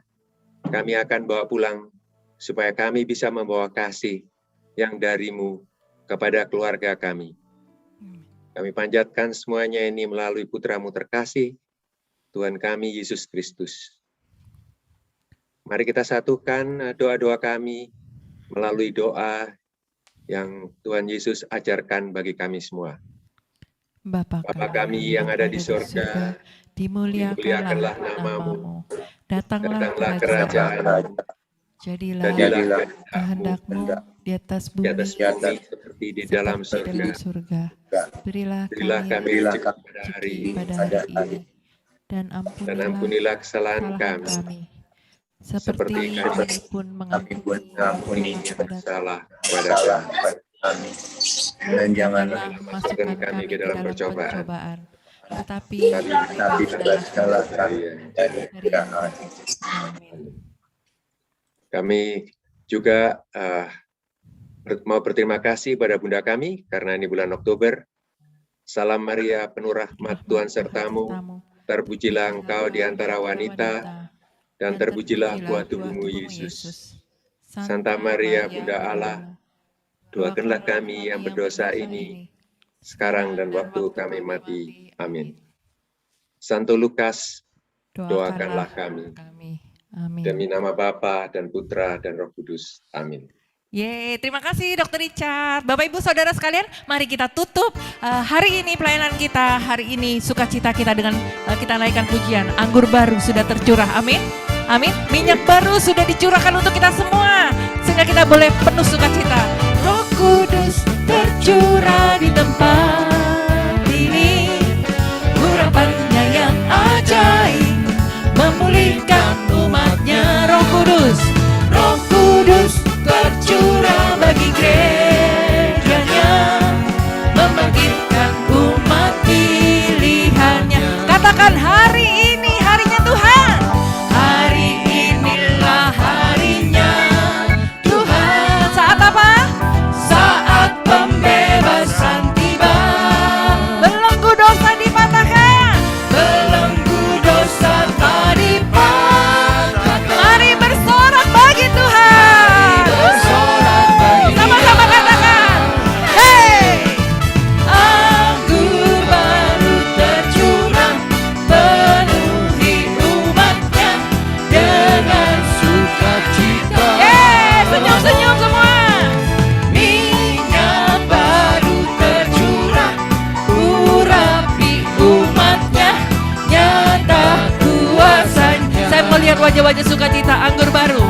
kami akan bawa pulang, supaya kami bisa membawa kasih yang dari-Mu kepada keluarga kami. Kami panjatkan semuanya ini melalui Putra-Mu terkasih, Tuhan kami Yesus Kristus. Mari kita satukan doa-doa kami melalui doa yang Tuhan Yesus ajarkan bagi kami semua. Bapa kami yang ada di surga, dimuliakanlah nama-Mu, datanglah kerajaan-Mu, jadilah kehendak-Mu di atas bumi seperti di dalam surga. Berilah kami rezeki pada hari ini, dan ampunilah kesalahan kami, seperti kami pun mengampuni salah kepada kami. Dan janganlah masukkan kami ke dalam percobaan, tetapi bebaskanlah kami dari jahat. Kami juga mau berterima kasih pada Bunda kami, karena ini bulan Oktober. Salam Maria, penuh rahmat, Tuhan sertamu, terpujilah engkau di antara wanita, dan terpujilah buah tubuhmu Yesus. Santa Maria, Bunda Allah, doakanlah kami yang berdosa ini, sekarang dan waktu kami mati. Amin. Santo Lukas, doakanlah kami. Amin. Demi nama Bapa dan Putra dan Roh Kudus. Amin. Terima kasih Dr. Richard. Bapak Ibu Saudara sekalian, mari kita tutup hari ini pelayanan kita, hari ini sukacita kita dengan kita naikkan pujian. Anggur baru sudah tercurah, amin. Amin. Minyak baru sudah dicurahkan untuk kita semua, sehingga kita boleh penuh sukacita. Roh Kudus tercurah di tempat ini, urapannya yang ajaib memulihkan umatnya. Roh Kudus tercurah bagi gerejanya, membangkitkan umat pilihannya. Katakan, hari ini harinya Tuhan, hari inilah harinya melihat wajah-wajah sukacita anggur baru.